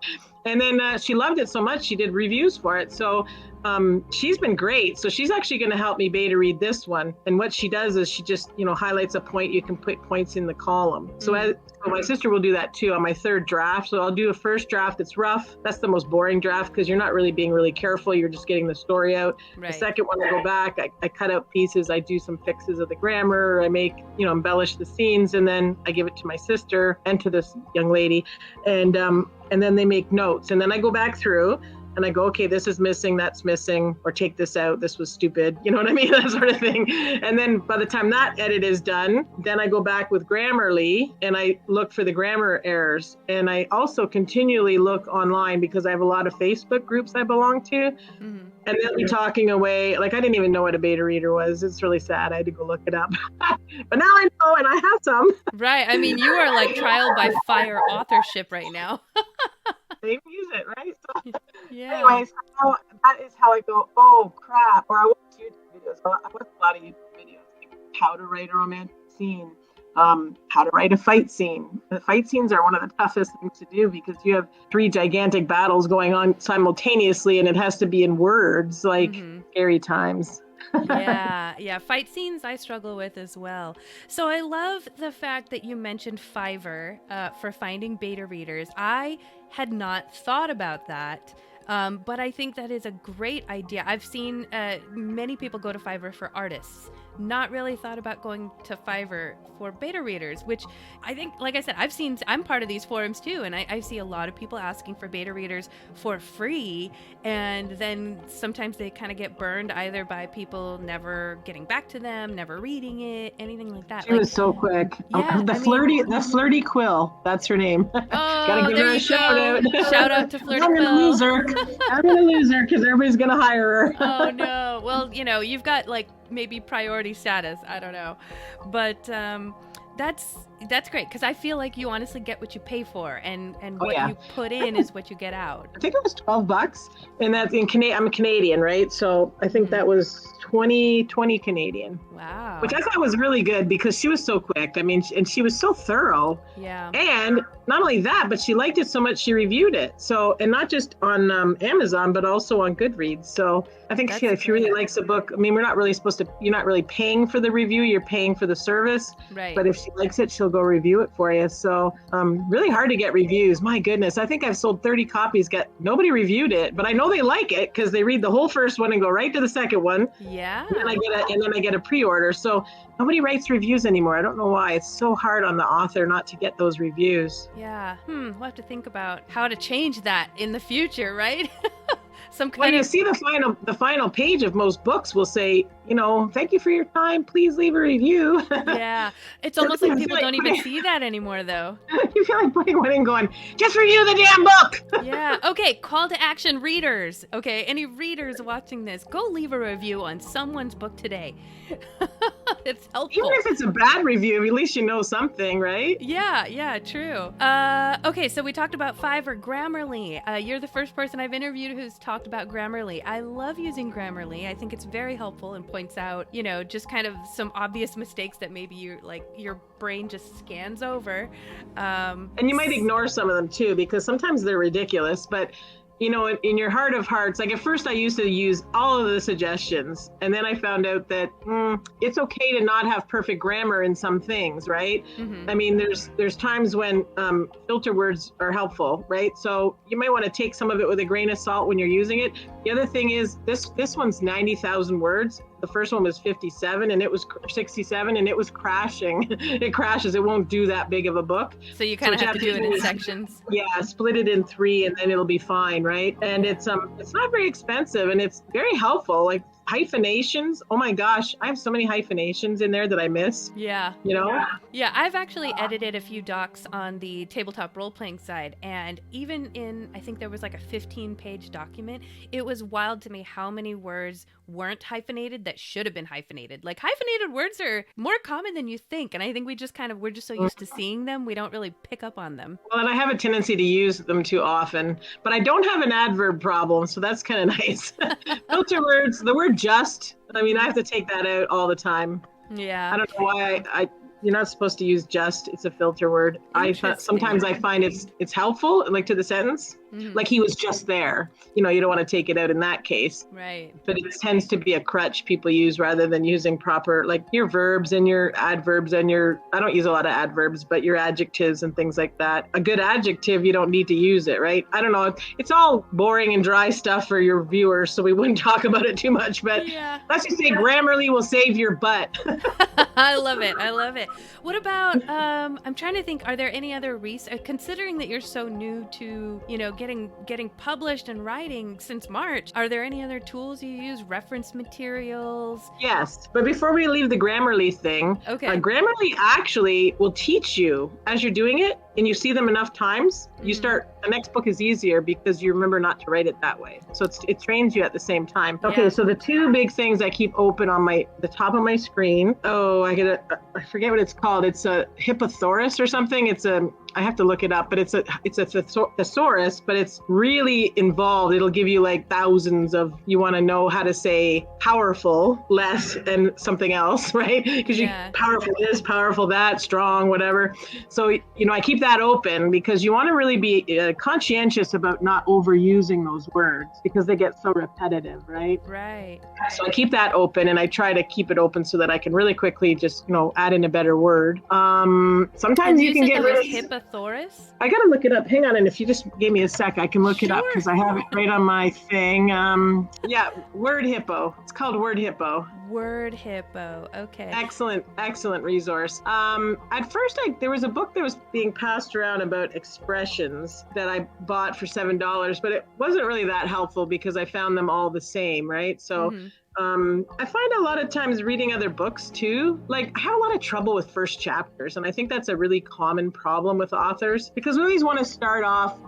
Speaker 1: And then she loved it so much, she did reviews for it. So she's been great. So she's actually going to help me beta read this one. And what she does is she just, highlights a point. You can put points in the column. So my sister will do that too on my third draft. So I'll do a first draft that's rough. That's the most boring draft because you're not really being really careful. You're just getting the story out. Right. The second one, I go back, I cut out pieces. I do some fixes of the grammar. I make, embellish the scenes. And then I give it to my sister and to this young lady. And then they make notes. And then I go back through and I go, okay, this is missing, that's missing, or take this out, this was stupid. You know what I mean? That sort of thing. And then by the time that edit is done, then I go back with Grammarly and I look for the grammar errors. And I also continually look online because I have a lot of Facebook groups I belong to. Mm-hmm. And they'll be talking away. Like, I didn't even know what a beta reader was. It's really sad. I had to go look it up. But now I know, and I have some.
Speaker 2: Right. I mean, you are like trial by fire authorship right now.
Speaker 1: They use it, right? So,
Speaker 2: yeah.
Speaker 1: Anyways, that is how I go, oh, crap. Or I watch YouTube videos. I watch a lot of YouTube videos. Like how to write a romantic scene, how to write a fight scene. The fight scenes are one of the toughest things to do because you have 3 gigantic battles going on simultaneously and it has to be in words, like scary times.
Speaker 2: Yeah. Fight scenes I struggle with as well. So I love the fact that you mentioned Fiverr for finding beta readers. I had not thought about that. But I think that is a great idea. I've seen many people go to Fiverr for artists. Not really thought about going to Fiverr for beta readers, which I think, like I said, I'm part of these forums too, and I see a lot of people asking for beta readers for free, and then sometimes they kind of get burned either by people never getting back to them, never reading it, anything like that.
Speaker 1: She was so quick.
Speaker 2: Yeah,
Speaker 1: the flirty Quill, that's her name.
Speaker 2: Oh,
Speaker 1: gotta give her a shout out.
Speaker 2: Shout out to Flirty Quill.
Speaker 1: I'm gonna lose her because everybody's gonna hire her.
Speaker 2: Oh no. Well, you've got like maybe priority status. I don't know. But that's great because I feel like you honestly get what you pay for and what you put in is what you get out. I
Speaker 1: think it was $12 and that's in Canadian. I'm a Canadian, right? So I think that was 20 Canadian.
Speaker 2: Wow.
Speaker 1: Which I thought was really good because she was so quick. I mean, and she was so thorough.
Speaker 2: Yeah.
Speaker 1: And not only that, but she liked it so much she reviewed it. So, and not just on Amazon, but also on Goodreads. So I think if she really likes a book, I mean, you're not really paying for the review, you're paying for the service.
Speaker 2: Right.
Speaker 1: But if she likes it, she'll go review it for you. So really hard to get reviews. My goodness. I think I've sold 30 copies. Nobody reviewed it, but I know they like it because they read the whole first one and go right to the second one.
Speaker 2: Yeah.
Speaker 1: And then I get a pre-order. So nobody writes reviews anymore. I don't know why. It's so hard on the author not to get those reviews.
Speaker 2: Yeah. We'll have to think about how to change that in the future, right?
Speaker 1: You see the final page of most books will say, thank you for your time. Please leave a review.
Speaker 2: Yeah. It's almost like people don't even see that anymore, though.
Speaker 1: You feel like putting one in going, just review the damn book.
Speaker 2: Yeah. Okay. Call to action, readers. Okay. Any readers watching this, go leave a review on someone's book today. It's helpful.
Speaker 1: Even if it's a bad review, at least you know something, right?
Speaker 2: Yeah, true. Okay, so we talked about Fiverr, Grammarly. You're the first person I've interviewed who's talked talked about Grammarly. I love using Grammarly. I think it's very helpful and points out, just kind of some obvious mistakes that maybe your brain just scans over.
Speaker 1: And you might ignore some of them too, because sometimes they're ridiculous, but in your heart of hearts, like at first I used to use all of the suggestions, and then I found out that it's okay to not have perfect grammar in some things, right? Mm-hmm. I mean, there's times when filter words are helpful, right? So you might want to take some of it with a grain of salt when you're using it. The other thing is this one's 90,000 words. The first one was 57 and it was 67 and it was crashing. It crashes. It won't do that big of a book.
Speaker 2: So you kind of have to do it in sections.
Speaker 1: Yeah, split it in 3 and then it'll be fine, right? And it's not very expensive and it's very helpful. Like hyphenations. Oh my gosh, I have so many hyphenations in there that I miss.
Speaker 2: Yeah. Yeah, I've actually edited a few docs on the tabletop role-playing side, and even in, I think there was like a 15-page document, it was wild to me how many words weren't hyphenated that should have been hyphenated. Like hyphenated words are more common than you think, and I think we're just so used to seeing them, we don't really pick up on them.
Speaker 1: Well, and I have a tendency to use them too often, but I don't have an adverb problem, so that's kind of nice. Filter words, the word just, I mean, I have to take that out all the time.
Speaker 2: Yeah.
Speaker 1: I don't know why you're not supposed to use just, it's a filter word. Sometimes I find it's helpful, like to the sentence, like he was just there. You don't want to take it out in that case.
Speaker 2: Right.
Speaker 1: But it tends to be a crutch people use rather than using proper, like your verbs and your adverbs and I don't use a lot of adverbs, but your adjectives and things like that. A good adjective, you don't need to use it, right? I don't know. It's all boring and dry stuff for your viewers, so we wouldn't talk about it too much, but let's just say Grammarly will save your butt.
Speaker 2: I love it. What about, I'm trying to think, are there any other considering that you're so new to, getting published and writing since March, are there any other tools you use, reference materials?
Speaker 1: Yes, but before we leave the Grammarly thing, Grammarly actually will teach you as you're doing it, and you see them enough times, the next book is easier because you remember not to write it that way. So it trains you at the same time. Okay, so the two big things I keep open on the top of my screen. Oh, I forget what it's called. It's a Hipposaurus or something. I have to look it up, but it's a thesaurus, but it's really involved. It'll give you like thousands of, you want to know how to say powerful, less, and something else, right? Because powerful this, powerful that, strong, whatever. So, I keep that open because you want to really be conscientious about not overusing those words because they get so repetitive, right?
Speaker 2: Right.
Speaker 1: So I keep that open and I try to keep it open so that I can really quickly just, add in a better word. Sometimes you can get rid of
Speaker 2: Hipposaurus?
Speaker 1: I gotta look it up. Hang on, and if you just gave me a sec, I can look it up because I have it right on my thing. Word Hippo. It's called Word Hippo.
Speaker 2: Word Hippo. Okay.
Speaker 1: Excellent resource. At first, there was a book that was being passed around about expressions that I bought for $7, but it wasn't really that helpful because I found them all the same, right? So. I find a lot of times reading other books too, like I have a lot of trouble with first chapters. And I think that's a really common problem with authors because we always want to start off,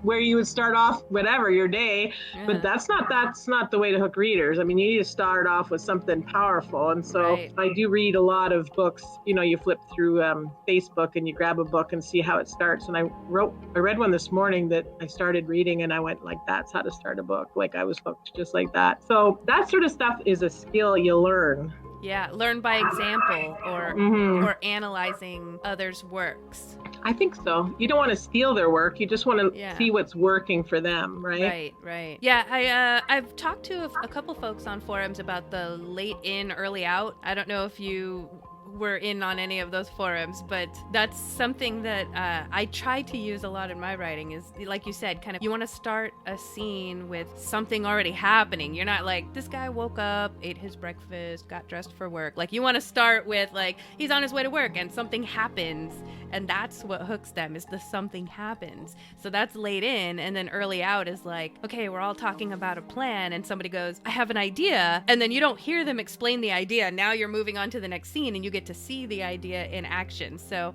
Speaker 1: where you would start off whatever your day, but that's not the way to hook readers. I mean, you need to start off with something powerful. And so I do read a lot of books, you flip through Facebook and you grab a book and see how it starts. And I read one this morning that I started reading and I went like, that's how to start a book. Like I was hooked just like that. So that sort of stuff is a skill you learn.
Speaker 2: Yeah, learn by example or analyzing others' works.
Speaker 1: I think so. You don't want to steal their work. You just want to see what's working for them, right?
Speaker 2: Right. Yeah, I've talked to a couple folks on forums about the late in, early out. I don't know if you were in on any of those forums, but that's something that I try to use a lot in my writing is, like you said, kind of you want to start a scene with something already happening. You're not like, this guy woke up, ate his breakfast, got dressed for work. Like you want to start with like, he's on his way to work and something happens, and that's what hooks them is the something happens. So that's late in, and then early out is like, okay, we're all talking about a plan and somebody goes, I have an idea, and then you don't hear them explain the idea. Now you're moving on to the next scene and you get get to see the idea in action. So,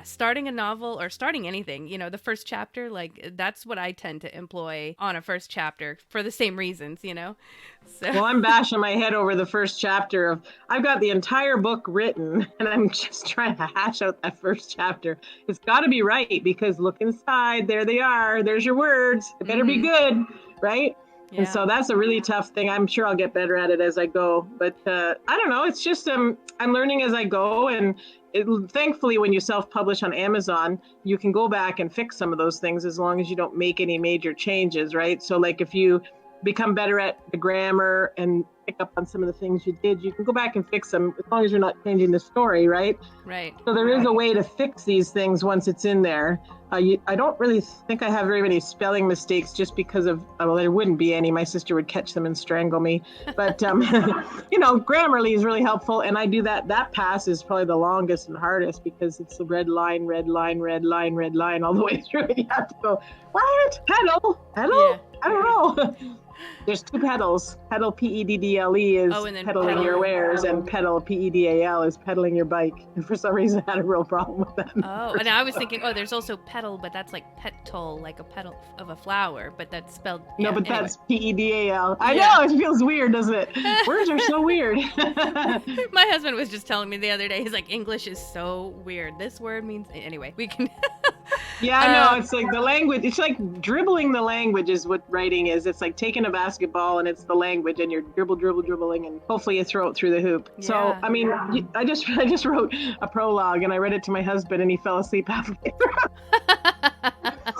Speaker 2: starting a novel or starting anything, the first chapter, like that's what I tend to employ on a first chapter for the same reasons, So.
Speaker 1: Well, I'm bashing my head over the first chapter of, I've got the entire book written and I'm just trying to hash out that first chapter. It's got to be right because look inside, there they are. There's your words. It better be good, right? Yeah. And so that's a really tough thing. I'm sure I'll get better at it as I go. But I don't know. It's just I'm learning as I go. And thankfully, when you self-publish on Amazon, you can go back and fix some of those things as long as you don't make any major changes, right? So like if you become better at the grammar and pick up on some of the things you did, you can go back and fix them as long as you're not changing the story, right?
Speaker 2: Right.
Speaker 1: So there is a way to fix these things once it's in there. I don't really think I have very many spelling mistakes just because of, well, there wouldn't be any. My sister would catch them and strangle me. But, Grammarly is really helpful. And I do that. That pass is probably the longest and hardest because it's the red line, red line, red line, red line all the way through. You have to go, what? Pedal? Yeah. I don't know. There's two pedals. Pedal, P-E-D-D-L-E is pedaling your wares, and pedal, P-E-D-A-L is pedaling your bike. And for some reason, I had a real problem with that.
Speaker 2: Oh, and I was thinking, there's also petal, but that's like petal, like a petal of a flower, but that's spelled...
Speaker 1: No, but anyway. That's P-E-D-A-L. I know, it feels weird, doesn't it? Words are so weird.
Speaker 2: My husband was just telling me the other day, he's like, English is so weird. This word means... Anyway, we can...
Speaker 1: Yeah, I know. It's like the language. It's like dribbling the language is what writing is. It's like taking a basketball and it's the language and you're dribbling and hopefully you throw it through the hoop. Yeah. So, I mean, I just wrote a prologue and I read it to my husband and he fell asleep halfway through.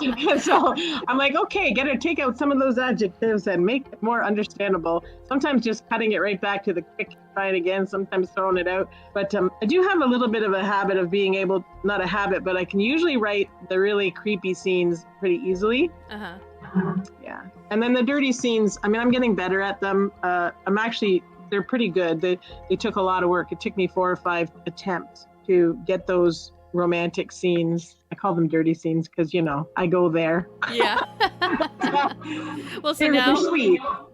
Speaker 1: And so I'm like, okay, take out some of those adjectives and make it more understandable. Sometimes just cutting it right back to the quick, trying again, sometimes throwing it out. But I do have a little bit of a habit of being able, not a habit, but I can usually write the really creepy scenes pretty easily. Yeah. And then the dirty scenes, I mean, I'm getting better at them. They're pretty good. They took a lot of work. It took me 4 or 5 attempts to get those romantic scenes. I call them dirty scenes because, I go there.
Speaker 2: Yeah. Well, so now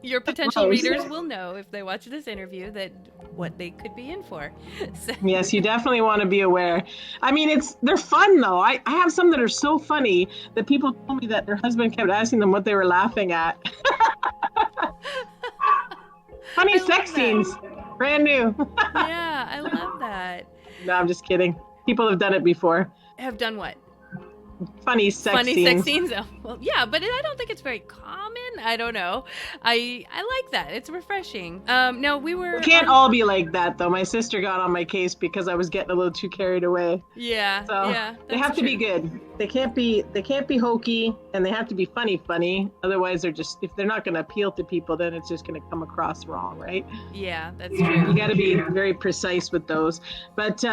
Speaker 2: your potential readers will know if they watch this interview that what they could be in for. So.
Speaker 1: Yes, you definitely want to be aware. I mean, they're fun though. I have some that are so funny that people told me that their husband kept asking them what they were laughing at. Funny sex scenes, brand new.
Speaker 2: Yeah, I love that.
Speaker 1: No, I'm just kidding. People have done it before.
Speaker 2: Have done what?
Speaker 1: Funny sex scenes.
Speaker 2: Oh, well, yeah, but I don't think it's very common. I don't know. I like that. It's refreshing. No, we
Speaker 1: can't all be like that though. My sister got on my case because I was getting a little too carried away.
Speaker 2: Yeah.
Speaker 1: So
Speaker 2: yeah,
Speaker 1: they have to be good. They can't be hokey and they have to be funny. Otherwise if they're not going to appeal to people, then it's just going to come across wrong, right?
Speaker 2: Yeah, that's true.
Speaker 1: You got to be very precise with those. But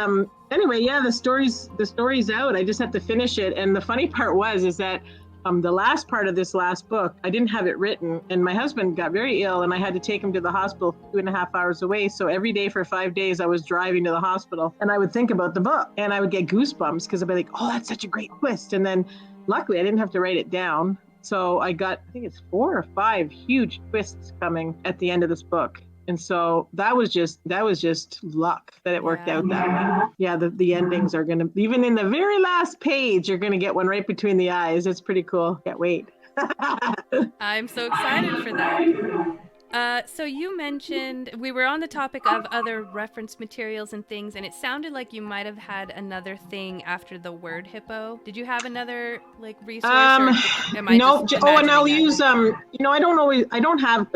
Speaker 1: anyway, yeah, the story's out. I just have to finish it. And the funny part is that the last part of this last book, I didn't have it written, and my husband got very ill, and I had to take him to the hospital 2.5 hours away. So every day for 5 days, I was driving to the hospital, and I would think about the book, and I would get goosebumps because I'd be like, "Oh, that's such a great twist!" And then, luckily, I didn't have to write it down, so I got, I think it's 4 or 5 huge twists coming at the end of this book. And so that was just luck that it worked out that way. Yeah, the endings are going to, even in the very last page, you're going to get one right between the eyes. It's pretty cool. Can't wait.
Speaker 2: I'm so excited for that. So you mentioned, we were on the topic of other reference materials and things, and it sounded like you might have had another thing after the word hippo. Did you have another resource?
Speaker 1: No. And I'll use I don't have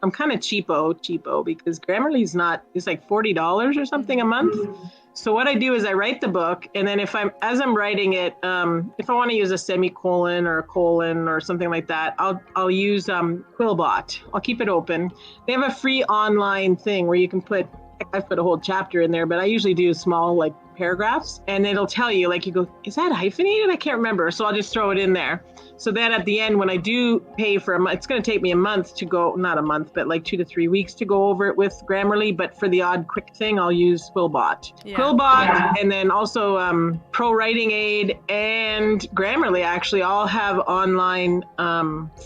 Speaker 1: I'm kind of cheapo because Grammarly's it's like $40 or something a month. So what I do is I write the book, and then as I'm writing it, if I want to use a semicolon or a colon or something like that, I'll use Quillbot. I'll keep it open. They have a free online thing where you can I've put a whole chapter in there, but I usually do small paragraphs, and it'll tell you you go, is that hyphenated? I can't remember. So I'll just throw it in there. So then at the end, when I do pay for a month, it's going to take me a month to go, not a month, but 2 to 3 weeks to go over it with Grammarly. But for the odd quick thing, I'll use Quillbot. Yeah. Quillbot, and then also Pro Writing Aid and Grammarly actually all have online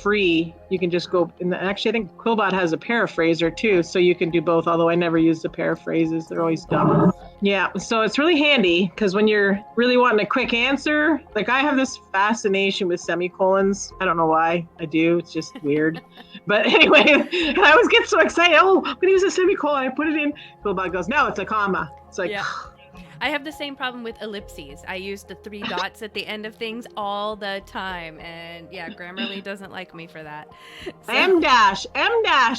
Speaker 1: free. You can just go, actually I think Quillbot has a paraphraser too, so you can do both, although I never use the paraphrases. They're always dumb. Yeah, so it's really handy because when you're really wanting a quick answer, like I have this fascination with semicolons. I don't know why I do. It's just weird. But anyway, and I always get so excited. Oh, I'm going to use a semicolon. I put it in. Philbot goes, no, it's a comma. It's like,
Speaker 2: yeah. I have the same problem with ellipses. I use the 3 dots at the end of things all the time. And yeah, Grammarly doesn't like me for that.
Speaker 1: So. M dash.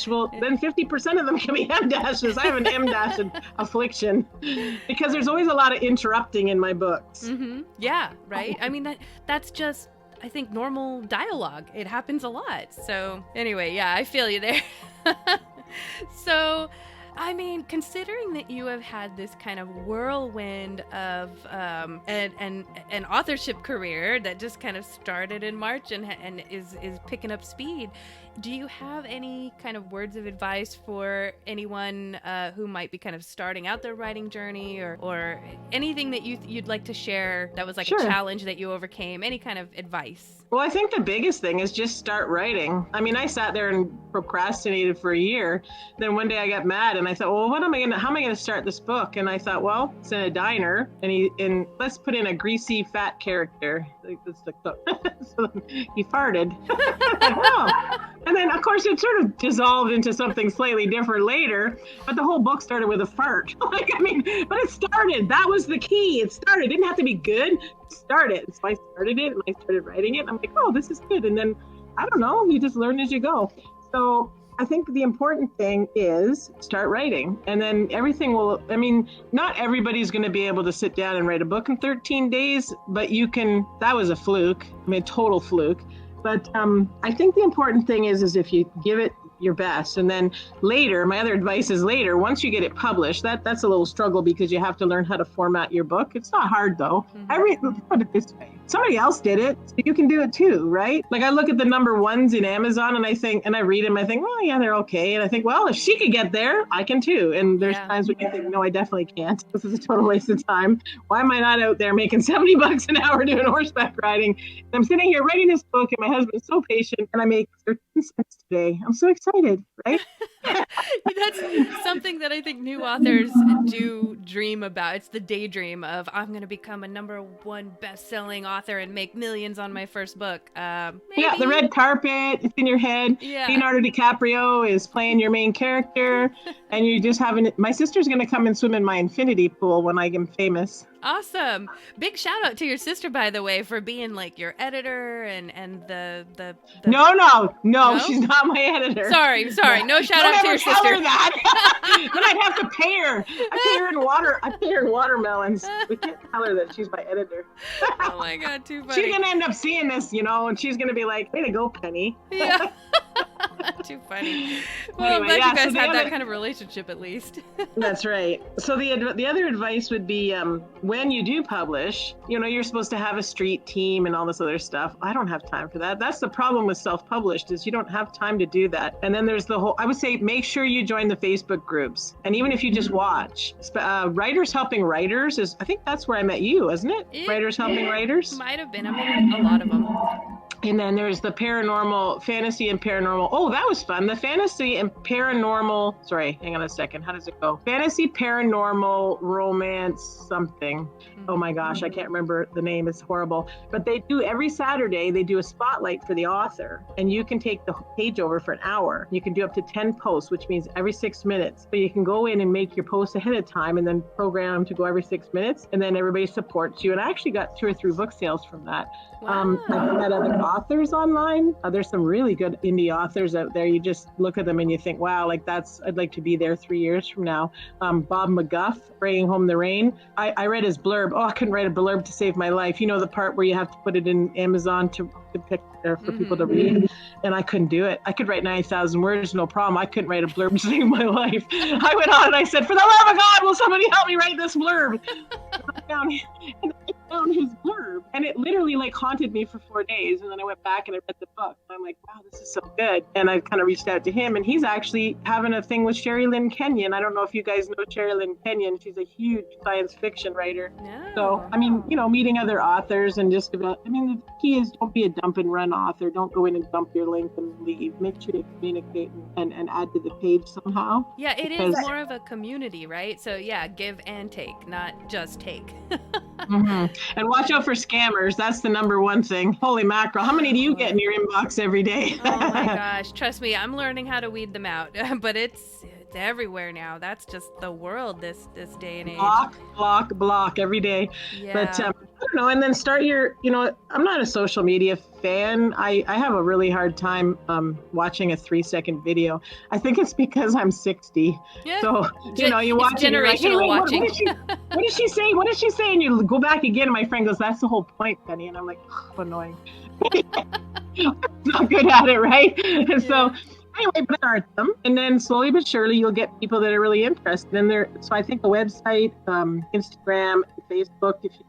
Speaker 1: Well, then 50% of them can be M dashes. I have an M dash affliction because there's always a lot of interrupting in my books.
Speaker 2: Mm-hmm. Yeah, right. I mean, that's just, I think, normal dialogue. It happens a lot. So anyway, yeah, I feel you there. So, I mean, considering that you have had this kind of whirlwind of an authorship career that just kind of started in March and is picking up speed, do you have any kind of words of advice for anyone who might be kind of starting out their writing journey, or anything that you'd like to share that was like a challenge that you overcame? Any kind of advice?
Speaker 1: Well, I think the biggest thing is just start writing. I mean, I sat there and procrastinated for a year. Then one day I got mad and I thought, well, how am I going to start this book? And I thought, well, it's in a diner and let's put in a greasy, fat character. So he farted. Oh. And then, of course, it sort of dissolved into something slightly different later. But the whole book started with a fart. But it started. That was the key. It started. It didn't have to be good. It started. So I started it and I started writing it. And I'm like, oh, this is good. And then, I don't know, you just learn as you go. So I think the important thing is start writing. And then everything will, I mean, not everybody's going to be able to sit down and write a book in 13 days, but you can. That was a fluke. I mean, total fluke. But I think the important thing is if you give it your best, and then later, my other advice is later, once you get it published, that's a little struggle because you have to learn how to format your book. It's not hard though.
Speaker 2: Mm-hmm.
Speaker 1: Put it this way. Somebody else did it, so you can do it too, right? Like I look at the number ones in Amazon and I read them, I think, well, yeah, they're okay. And I think, well, if she could get there, I can too. And there's times when you think, no, I definitely can't. This is a total waste of time. Why am I not out there making $70 an hour doing horseback riding? And I'm sitting here writing this book and my husband's so patient and I make 13 cents today. I'm so excited, right?
Speaker 2: That's something that I think new authors do dream about. It's the daydream of, I'm going to become a #1 best-selling author and make millions on my first book.
Speaker 1: Yeah, the red carpet, it's in your head.
Speaker 2: Yeah.
Speaker 1: Leonardo DiCaprio is playing your main character, and you just having my sister's going to come and swim in my infinity pool when I am famous.
Speaker 2: Awesome. Big shout out to your sister, by the way, for being like your editor and the
Speaker 1: No, she's not my editor.
Speaker 2: Sorry. No shout out to your sister.
Speaker 1: Don't ever tell her that. Then I'd have to pay her. I pay her in watermelons. We can't tell her that she's my editor.
Speaker 2: Oh my God, too funny.
Speaker 1: She's gonna end up seeing this, and she's gonna be like, "Way to go, Penny."
Speaker 2: Yeah. Too funny. Well,
Speaker 1: anyway,
Speaker 2: I'm glad you guys had that kind of relationship at least.
Speaker 1: That's right. So the other advice would be when you do publish, you're supposed to have a street team and all this other stuff. I don't have time for that. That's the problem with self-published is you don't have time to do that. And then there's I would say make sure you join the Facebook groups. And even if you just watch, Writers Helping Writers I think that's where I met you, isn't it? Writers Helping Writers?
Speaker 2: Might have been. I'm in a lot of them.
Speaker 1: And then there's the fantasy and paranormal. Oh, that was fun. The fantasy and paranormal. Sorry, hang on a second. How does it go? Fantasy, paranormal, romance, something. Oh my gosh, I can't remember the name. It's horrible. But they do every Saturday, they do a spotlight for the author. And you can take the page over for an hour. You can do up to 10 posts, which means every 6 minutes. So you can go in and make your posts ahead of time and then program to go every 6 minutes. And then everybody supports you. And I actually got 2 or 3 book sales from that.
Speaker 2: Wow.
Speaker 1: I've met other authors online. There's some really good indie authors out there. You just look at them and you think, wow, I'd like to be there 3 years from now. Bob McGuff, Bringing Home the Rain. I read his blurb. Oh, I couldn't write a blurb to save my life. The part where you have to put it in Amazon to pick for people to read. And I couldn't do it. I could write 9,000 words, no problem. I couldn't write a blurb to save my life. I went on and I said, for the love of God, will somebody help me write this blurb? down his blurb, and it literally like haunted me for 4 days. And then I went back and I read the book. And I'm like, wow, this is so good. And I kind of reached out to him, and he's actually having a thing with Sherry Lynn Kenyon. I don't know if you guys know Sherry Lynn Kenyon. She's a huge science fiction writer.
Speaker 2: No.
Speaker 1: So, I mean, meeting other authors and just about, the key is don't be a dump and run author. Don't go in and dump your link and leave. Make sure you communicate and add to the page somehow.
Speaker 2: Yeah, it is more of a community, right? So yeah, give and take, not just take.
Speaker 1: Mm-hmm. And watch out for scammers. That's the number one thing. Holy mackerel. How many do you get in your inbox every day?
Speaker 2: Oh my gosh. Trust me, I'm learning how to weed them out. But it's everywhere now. That's just the world this day and age.
Speaker 1: Block every day.
Speaker 2: Yeah.
Speaker 1: But I don't know. And then start your, I'm not a social media fan. I have a really hard time watching a 3-second video. I think it's because I'm 60.
Speaker 2: Yeah.
Speaker 1: So, you watch it, you're like, hey, wait,
Speaker 2: watching.
Speaker 1: what did she say? What did she say? And you go back again, and my friend goes, that's the whole point, Penny. And I'm like, oh, annoying. Not good at it, right? And so anyway, but start them, and then slowly but surely you'll get people that are really interested in there. So I think the website, Instagram, Facebook, if you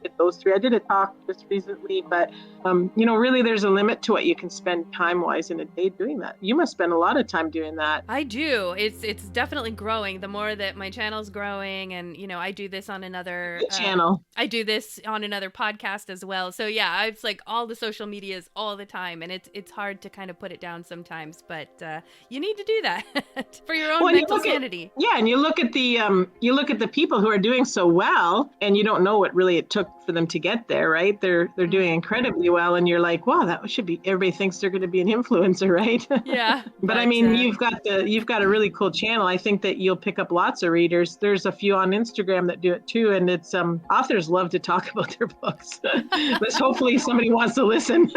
Speaker 1: get those three. I did a talk just recently, but really there's a limit to what you can spend time-wise in a day doing that. You must spend a lot of time doing that.
Speaker 2: I do. It's definitely growing. The more that my channel's growing, and I do this on another
Speaker 1: channel. I
Speaker 2: do this on another podcast as well. So yeah, it's like all the social medias all the time, and it's hard to kind of put it down sometimes, but you need to do that for your own mental sanity.
Speaker 1: And you look at the people who are doing so well, and you don't know what really it took for them to get there, right? They're doing incredibly well, and you're like, wow, that should be, everybody thinks they're going to be an influencer, right?
Speaker 2: Yeah.
Speaker 1: But I mean, you've got a really cool channel. I think that you'll pick up lots of readers. There's a few on Instagram that do it too, and it's authors love to talk about their books. But hopefully somebody wants to listen.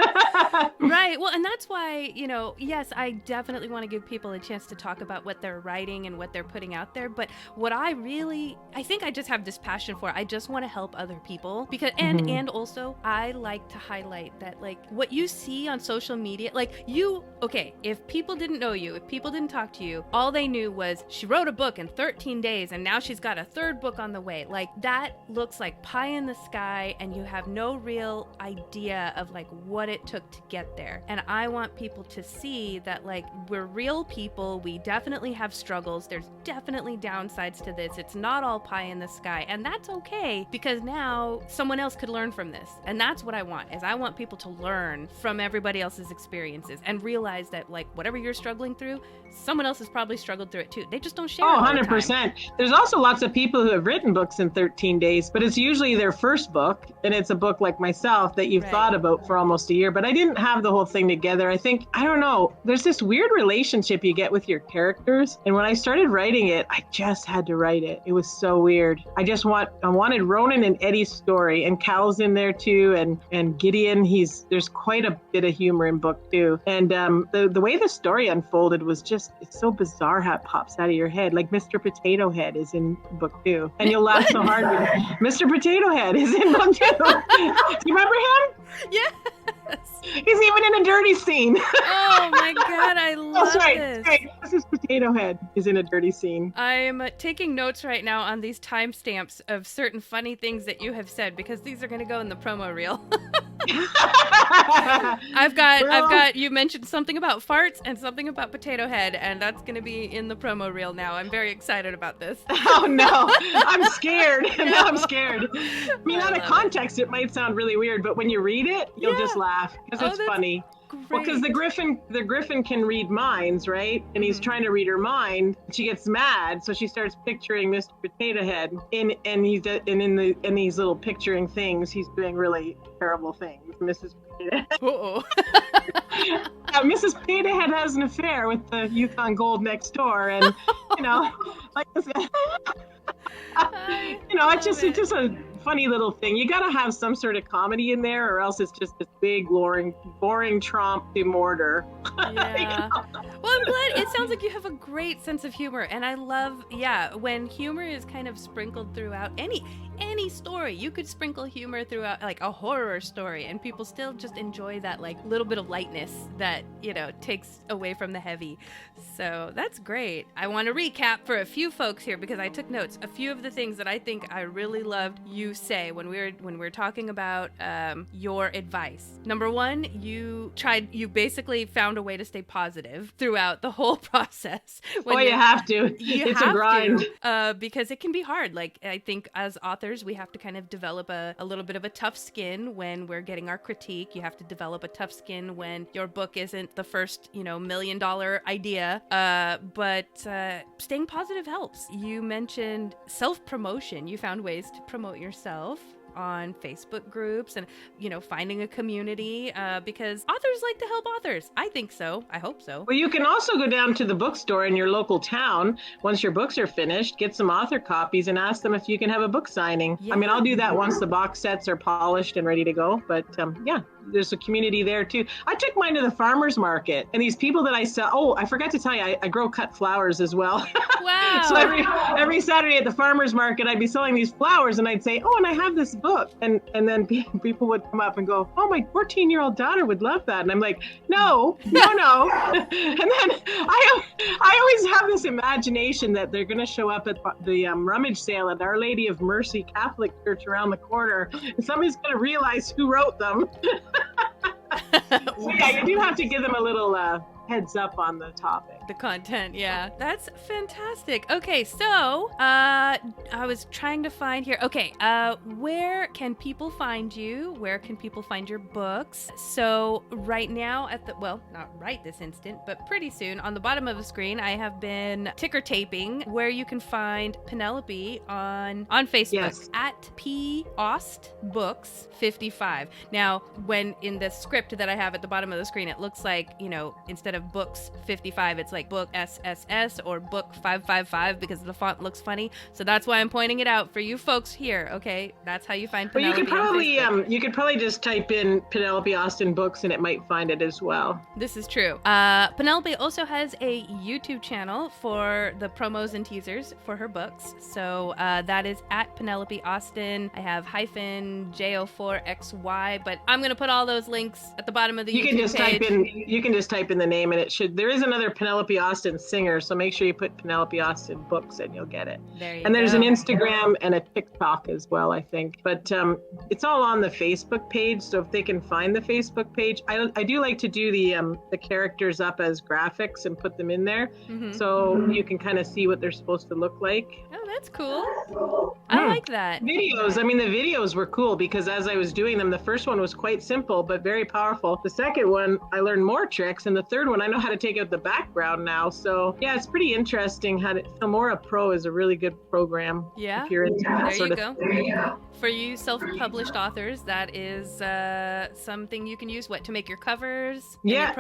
Speaker 2: Right. Well, and that's why, yes, I definitely want to give people a chance to talk about what they're writing and what they're putting out there. But what I think I just have this passion for, I just want to help other people, because and also I like to highlight that, like, what you see on social media, like if people didn't know you, if people didn't talk to you, all they knew was she wrote a book in 13 days and now she's got a third book on the way. Like, that looks like pie in the sky, and you have no real idea of like what it took to get there. And I want people to see that, like, we're real people. We definitely have struggles. There's definitely downsides to this. It's not all pie in the sky, and that's okay, because now someone else could learn from this. And that's what I want, is I want people to learn from everybody else's experiences and realize that, like, whatever you're struggling through, someone else has probably struggled through it too. They just don't share.
Speaker 1: Oh, 100%. There's also lots of people who have written books in 13 days, but it's usually their first book, and it's a book like myself that you've thought about for almost a year. But I didn't have the whole thing together. I think, I don't know, there's this weird relationship you get with your characters. And when I started writing it, I just had to write it. It was so weird. I wanted Ronan and Eddie's story, and Cal's in there too, and Gideon. There's quite a bit of humor in book two. And the way the story unfolded was just, it's so bizarre how it pops out of your head. Like Mr. Potato Head is in book two, and you'll laugh so hard when Mr. Potato Head is in book two. Do you remember him?
Speaker 2: Yes.
Speaker 1: He's even in a dirty scene.
Speaker 2: Oh my God, I love this.
Speaker 1: Right. This is Potato Head is in a dirty scene.
Speaker 2: I'm taking notes right now on these timestamps of certain funny things that you have said, because these are going to go in the promo reel. I've got you mentioned something about farts and something about Potato Head, and that's going to be in the promo reel now. I'm very excited about this.
Speaker 1: Oh no, I'm scared. Now I'm scared. I mean, out of context, it might sound really weird, but when you read it, you'll just laugh, because it's funny.
Speaker 2: Great.
Speaker 1: Well, because the griffin can read minds, right? And he's trying to read her mind. She gets mad, so she starts picturing Mr. Potato Head, and in these little picturing things, he's doing really terrible things. Mrs. Potato Head.
Speaker 2: Uh-oh.
Speaker 1: Mrs. Potato Head has an affair with the Yukon Gold next door, and like this. It's just a funny little thing. You gotta have some sort of comedy in there, or else it's just this big, boring trompe de mortar.
Speaker 2: Yeah. Well, I'm glad. It sounds like you have a great sense of humor, and I love, when humor is kind of sprinkled throughout any story. You could sprinkle humor throughout, like a horror story, and people still just enjoy that like little bit of lightness that, takes away from the heavy. So that's great. I want to recap for a few folks here because I took notes. A few of the things that I think I really loved you say when we were talking about your advice. Number one, you basically found a way to stay positive throughout the whole process.
Speaker 1: You have to. It's a grind.
Speaker 2: Because it can be hard. Like, I think as authors, we have to kind of develop a little bit of a tough skin when we're getting our critique. You have to develop a tough skin when your book isn't the first, $1 million idea. But staying positive helps. You mentioned self-promotion. You found ways to promote yourself on Facebook groups and, finding a community because authors like to help authors. I think so. I hope so.
Speaker 1: Well, you can also go down to the bookstore in your local town once your books are finished, get some author copies and ask them if you can have a book signing. Yeah. I mean, I'll do that once the box sets are polished and ready to go. But there's a community there too. I took mine to the farmer's market, and these people that I sell, I forgot to tell you, I grow cut flowers as well.
Speaker 2: Wow.
Speaker 1: So every Saturday at the farmer's market, I'd be selling these flowers, and I'd say, and I have this book. And then people would come up and go, my 14-year-old daughter would love that. And I'm like, no. And then I always have this imagination that they're going to show up at the rummage sale at Our Lady of Mercy Catholic Church around the corner, and somebody's going to realize who wrote them. So you do have to give them a little heads up on the topic.
Speaker 2: The content, yeah. That's fantastic. Okay, so I was trying to find here. Okay, where can people find you? Where can people find your books? So right now not right this instant, but pretty soon on the bottom of the screen, I have been ticker taping where you can find Penelope on Facebook. Yes. At P Aust Books 55. Now, when in the script that I have at the bottom of the screen, it looks like, instead of books 55, it's like book SSS or book 555 because the font looks funny. So that's why I'm pointing it out for you folks here. Okay, that's how you find Penelope.
Speaker 1: Well, you could probably just type in Penelope Austin books and it might find it as well.
Speaker 2: This is true. Penelope also has a YouTube channel for the promos and teasers for her books. So that is at Penelope Austin. I have -JO4XY, but I'm gonna put all those links at the bottom of the YouTube page.
Speaker 1: You can just type in the name and there is another Penelope Austin singer, so make sure you put Penelope Austin books and you'll get it. There's an Instagram and a TikTok as well, I think. But it's all on the Facebook page, so if they can find the Facebook page, I do like to do the characters up as graphics and put them in there, so you can kind of see what they're supposed to look like.
Speaker 2: Oh, that's cool. I like that.
Speaker 1: Videos. I mean, the videos were cool because as I was doing them, the first one was quite simple but very powerful. The second one, I learned more tricks, and the third one, I know how to take out the background now. So yeah, it's pretty interesting. Filmora Pro is a really good program.
Speaker 2: Yeah,
Speaker 1: if you're into that
Speaker 2: there
Speaker 1: sort
Speaker 2: you
Speaker 1: of
Speaker 2: go.
Speaker 1: thing.
Speaker 2: For you self-published authors, that is something you can use to make your covers.
Speaker 1: Yeah,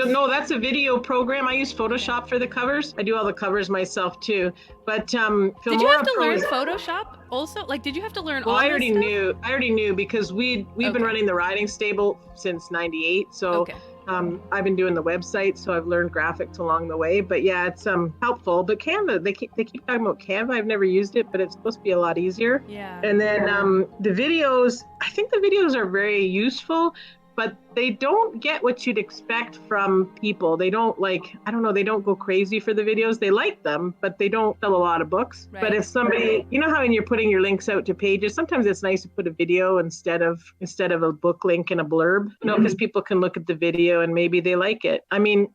Speaker 1: no, that's a video program. I use Photoshop for the covers. I do all the covers myself too. But Filmora
Speaker 2: did you have to
Speaker 1: Pro
Speaker 2: learn Photoshop also? Like, did you have to learn all
Speaker 1: I
Speaker 2: this
Speaker 1: stuff? I already knew because we've been running the writing stable since '98. So. Okay. I've been doing the website, so I've learned graphics along the way. But yeah, it's helpful. But Canva, they keep talking about Canva. I've never used it, but it's supposed to be a lot easier.
Speaker 2: Yeah.
Speaker 1: And then the videos, I think the videos are very useful, but they don't get what you'd expect from people. They don't they don't go crazy for the videos. They like them, but they don't sell a lot of books. Right. But if somebody, you know how when you're putting your links out to pages, sometimes it's nice to put a video instead of a book link and a blurb, because people can look at the video and maybe they like it. I mean,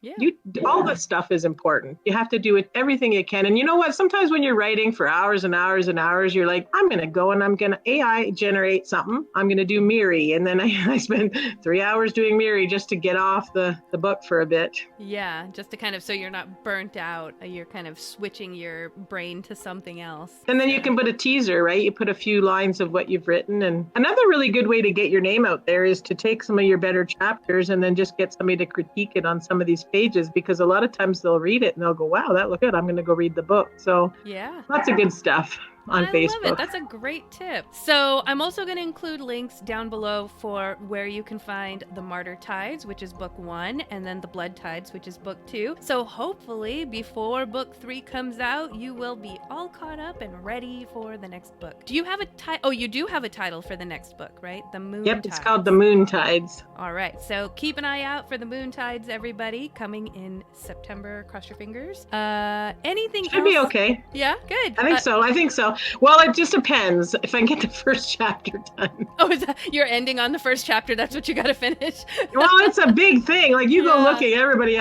Speaker 1: all this stuff is important. You have to do everything you can. And you know what? Sometimes when you're writing for hours and hours and hours, you're like, I'm going to go and I'm going to AI generate something. I'm going to do Miri. And then I spend 3 hours doing Miri just to get off the book for a bit.
Speaker 2: Yeah, just to kind of, so you're not burnt out. You're kind of switching your brain to something else.
Speaker 1: And then you can put a teaser, right? You put a few lines of what you've written. And another really good way to get your name out there is to take some of your better chapters and then just get somebody to critique it on some of these pages, because a lot of times they'll read it and they'll go, wow, that looked good. I'm going to go read the book. So yeah, lots of good stuff. on Facebook.
Speaker 2: I love it. That's a great tip. So I'm also going to include links down below for where you can find The Martyr Tides, which is book 1, and then The Blood Tides, which is book 2. So hopefully before book 3 comes out, you will be all caught up and ready for the next book. Do you have a title? Oh, you do have a title for the next book, right? The Moon
Speaker 1: Yep,
Speaker 2: Tides.
Speaker 1: it's called The Moon Tides.
Speaker 2: All right. So keep an eye out for The Moon Tides, everybody, coming in September. Cross your fingers. Anything
Speaker 1: Should
Speaker 2: else?
Speaker 1: be okay.
Speaker 2: Yeah, good.
Speaker 1: I think so. Well, it just depends if I can get the first chapter done.
Speaker 2: Oh, is that, you're ending on the first chapter? That's what you got to finish?
Speaker 1: Well, it's a big thing. Like you go looking, everybody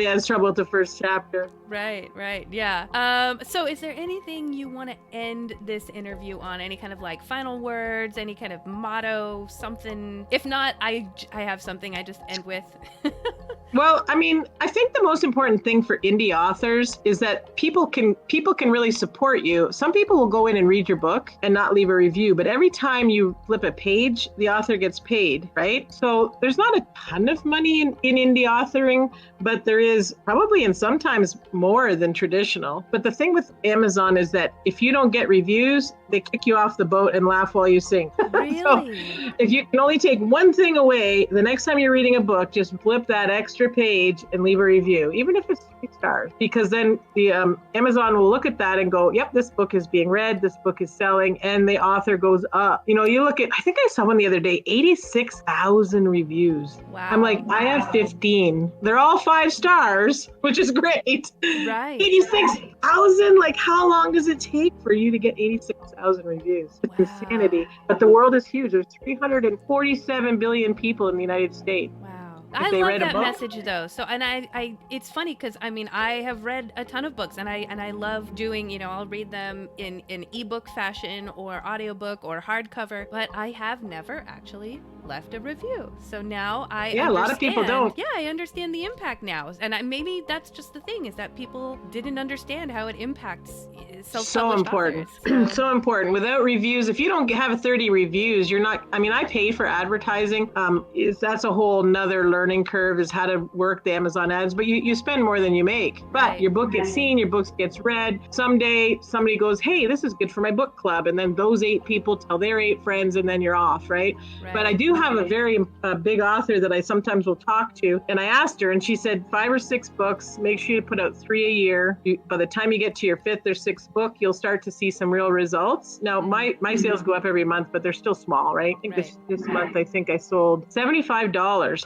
Speaker 1: has trouble with the first chapter.
Speaker 2: Right. Yeah. So is there anything you want to end this interview on? Any kind of like final words, any kind of motto, something? If not, I have something I just end with.
Speaker 1: Well, I mean, I think the most important thing for indie authors is that people can really support you. Some people will go in and read your book and not leave a review, but every time you flip a page, the author gets paid, right? So there's not a ton of money in indie authoring, but there is probably and sometimes more than traditional. But the thing with Amazon is that if you don't get reviews, they kick you off the boat and laugh while you sing.
Speaker 2: Really?
Speaker 1: So if you can only take one thing away, the next time you're reading a book, just flip that extra page and leave a review, even if it's 3 stars, because then the Amazon will look at that and go, yep, this book is being read, this book is selling, and the author goes up. You know, you look at, I think I saw one the other day, 86,000 reviews.
Speaker 2: Wow.
Speaker 1: I'm like, I have 15. They're all 5 stars, which is great.
Speaker 2: Right.
Speaker 1: 86,000? Like, how long does it take for you to get 86,000 reviews? It's insanity. But the world is huge. There's 347 billion people in the United States.
Speaker 2: Wow.
Speaker 1: If
Speaker 2: I
Speaker 1: they
Speaker 2: love
Speaker 1: read a
Speaker 2: that
Speaker 1: book.
Speaker 2: message though. So, and I it's funny because I mean, I have read a ton of books and I love doing, I'll read them in ebook fashion or audiobook or hardcover, but I have never actually left a review. So now I understand.
Speaker 1: A lot of people don't.
Speaker 2: Yeah, I understand the impact now. And maybe that's just the thing, is that people didn't understand how it impacts self-published
Speaker 1: So important.
Speaker 2: authors.
Speaker 1: So important. Without reviews, if you don't have 30 reviews, you're not, I mean, I pay for advertising. That's a whole nother learning curve, is how to work the Amazon ads, but you spend more than you make. But your book gets seen, your book gets read. Someday somebody goes, hey, this is good for my book club. And then those 8 people tell their 8 friends, and then you're off, right? But I do have a very big author that I sometimes will talk to. And I asked her, and she said 5 or 6 books, make sure you put out 3 a year. By the time you get to your 5th or 6th book, you'll start to see some real results. Now, my sales go up every month, but they're still small, right? I think this month, I think I sold $75.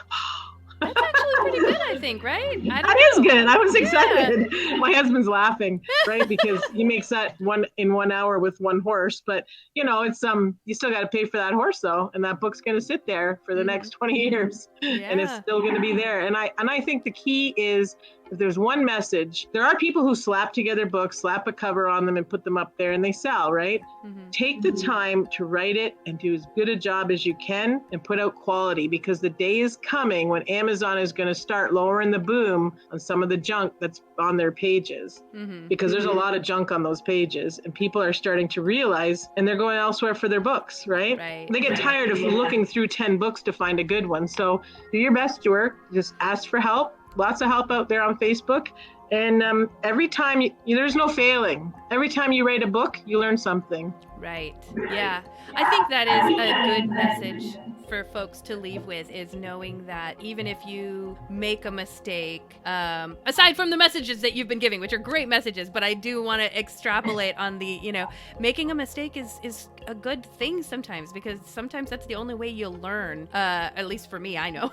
Speaker 2: That's actually pretty good, I think, right?
Speaker 1: That is good. I was excited. My husband's laughing, right? Because he makes that in 1 hour with 1 horse. But it's you still got to pay for that horse though, and that book's going to sit there for the next 20 years, and it's still going to be there. And I think the key is, if there's one message, there are people who slap together books, slap a cover on them and put them up there and they sell, right? Mm-hmm. Take the time to write it and do as good a job as you can and put out quality, because the day is coming when Amazon is going to start lowering the boom on some of the junk that's on their pages, because there's a lot of junk on those pages, and people are starting to realize, and they're going elsewhere for their books, right? They get tired of looking through 10 books to find a good one. So do your best to work, just ask for help. Lots of help out there on Facebook. And every time, there's no failing. Every time you write a book, you learn something.
Speaker 2: Right. Yeah. I think that is a good message for folks to leave with, is knowing that even if you make a mistake, aside from the messages that you've been giving, which are great messages, but I do want to extrapolate on the, making a mistake is a good thing sometimes, because sometimes that's the only way you'll learn. At least for me, I know.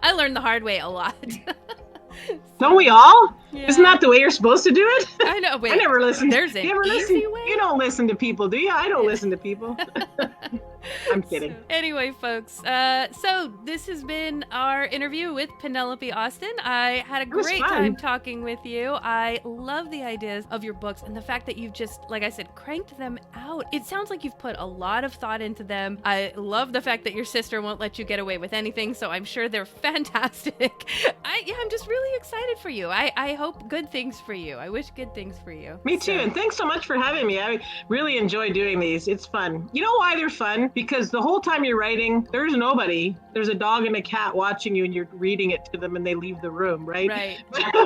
Speaker 2: I learned the hard way a lot.
Speaker 1: Don't we all? Yeah. Isn't that the way you're supposed to do it?
Speaker 2: I know. Wait,
Speaker 1: I never listen.
Speaker 2: There's an easy way.
Speaker 1: You don't listen to people, do you? I don't listen to people. I'm kidding.
Speaker 2: So, anyway, folks, so this has been our interview with Penelope Austin. I had a great time talking with you. I love the ideas of your books and the fact that you've just, like I said, cranked them out. It sounds like you've put a lot of thought into them. I love the fact that your sister won't let you get away with anything, so I'm sure they're fantastic. I'm just really excited for you. I hope hope good things for you. I wish good things for you.
Speaker 1: Me too. And thanks so much for having me. I really enjoy doing these. It's fun. You know why they're fun? Because the whole time you're writing, there's nobody. There's a dog and a cat watching you and you're reading it to them and they leave the room, right?
Speaker 2: Right.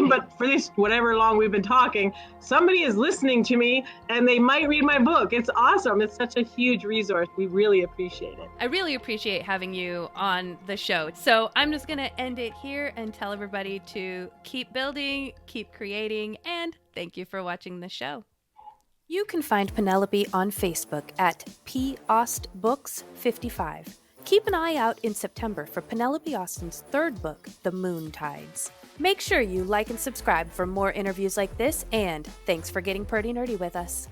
Speaker 1: But for this, whatever long we've been talking, somebody is listening to me and they might read my book. It's awesome. It's such a huge resource. We really appreciate it.
Speaker 2: I really appreciate having you on the show. So I'm just going to end it here and tell everybody to keep building, keep creating, and thank you for watching the show. You can find Penelope on Facebook at PAustBooks55. Keep an eye out in September for Penelope Austin's third book, The Moon Tides. Make sure you like and subscribe for more interviews like this, and thanks for getting Perty Nerdy with us.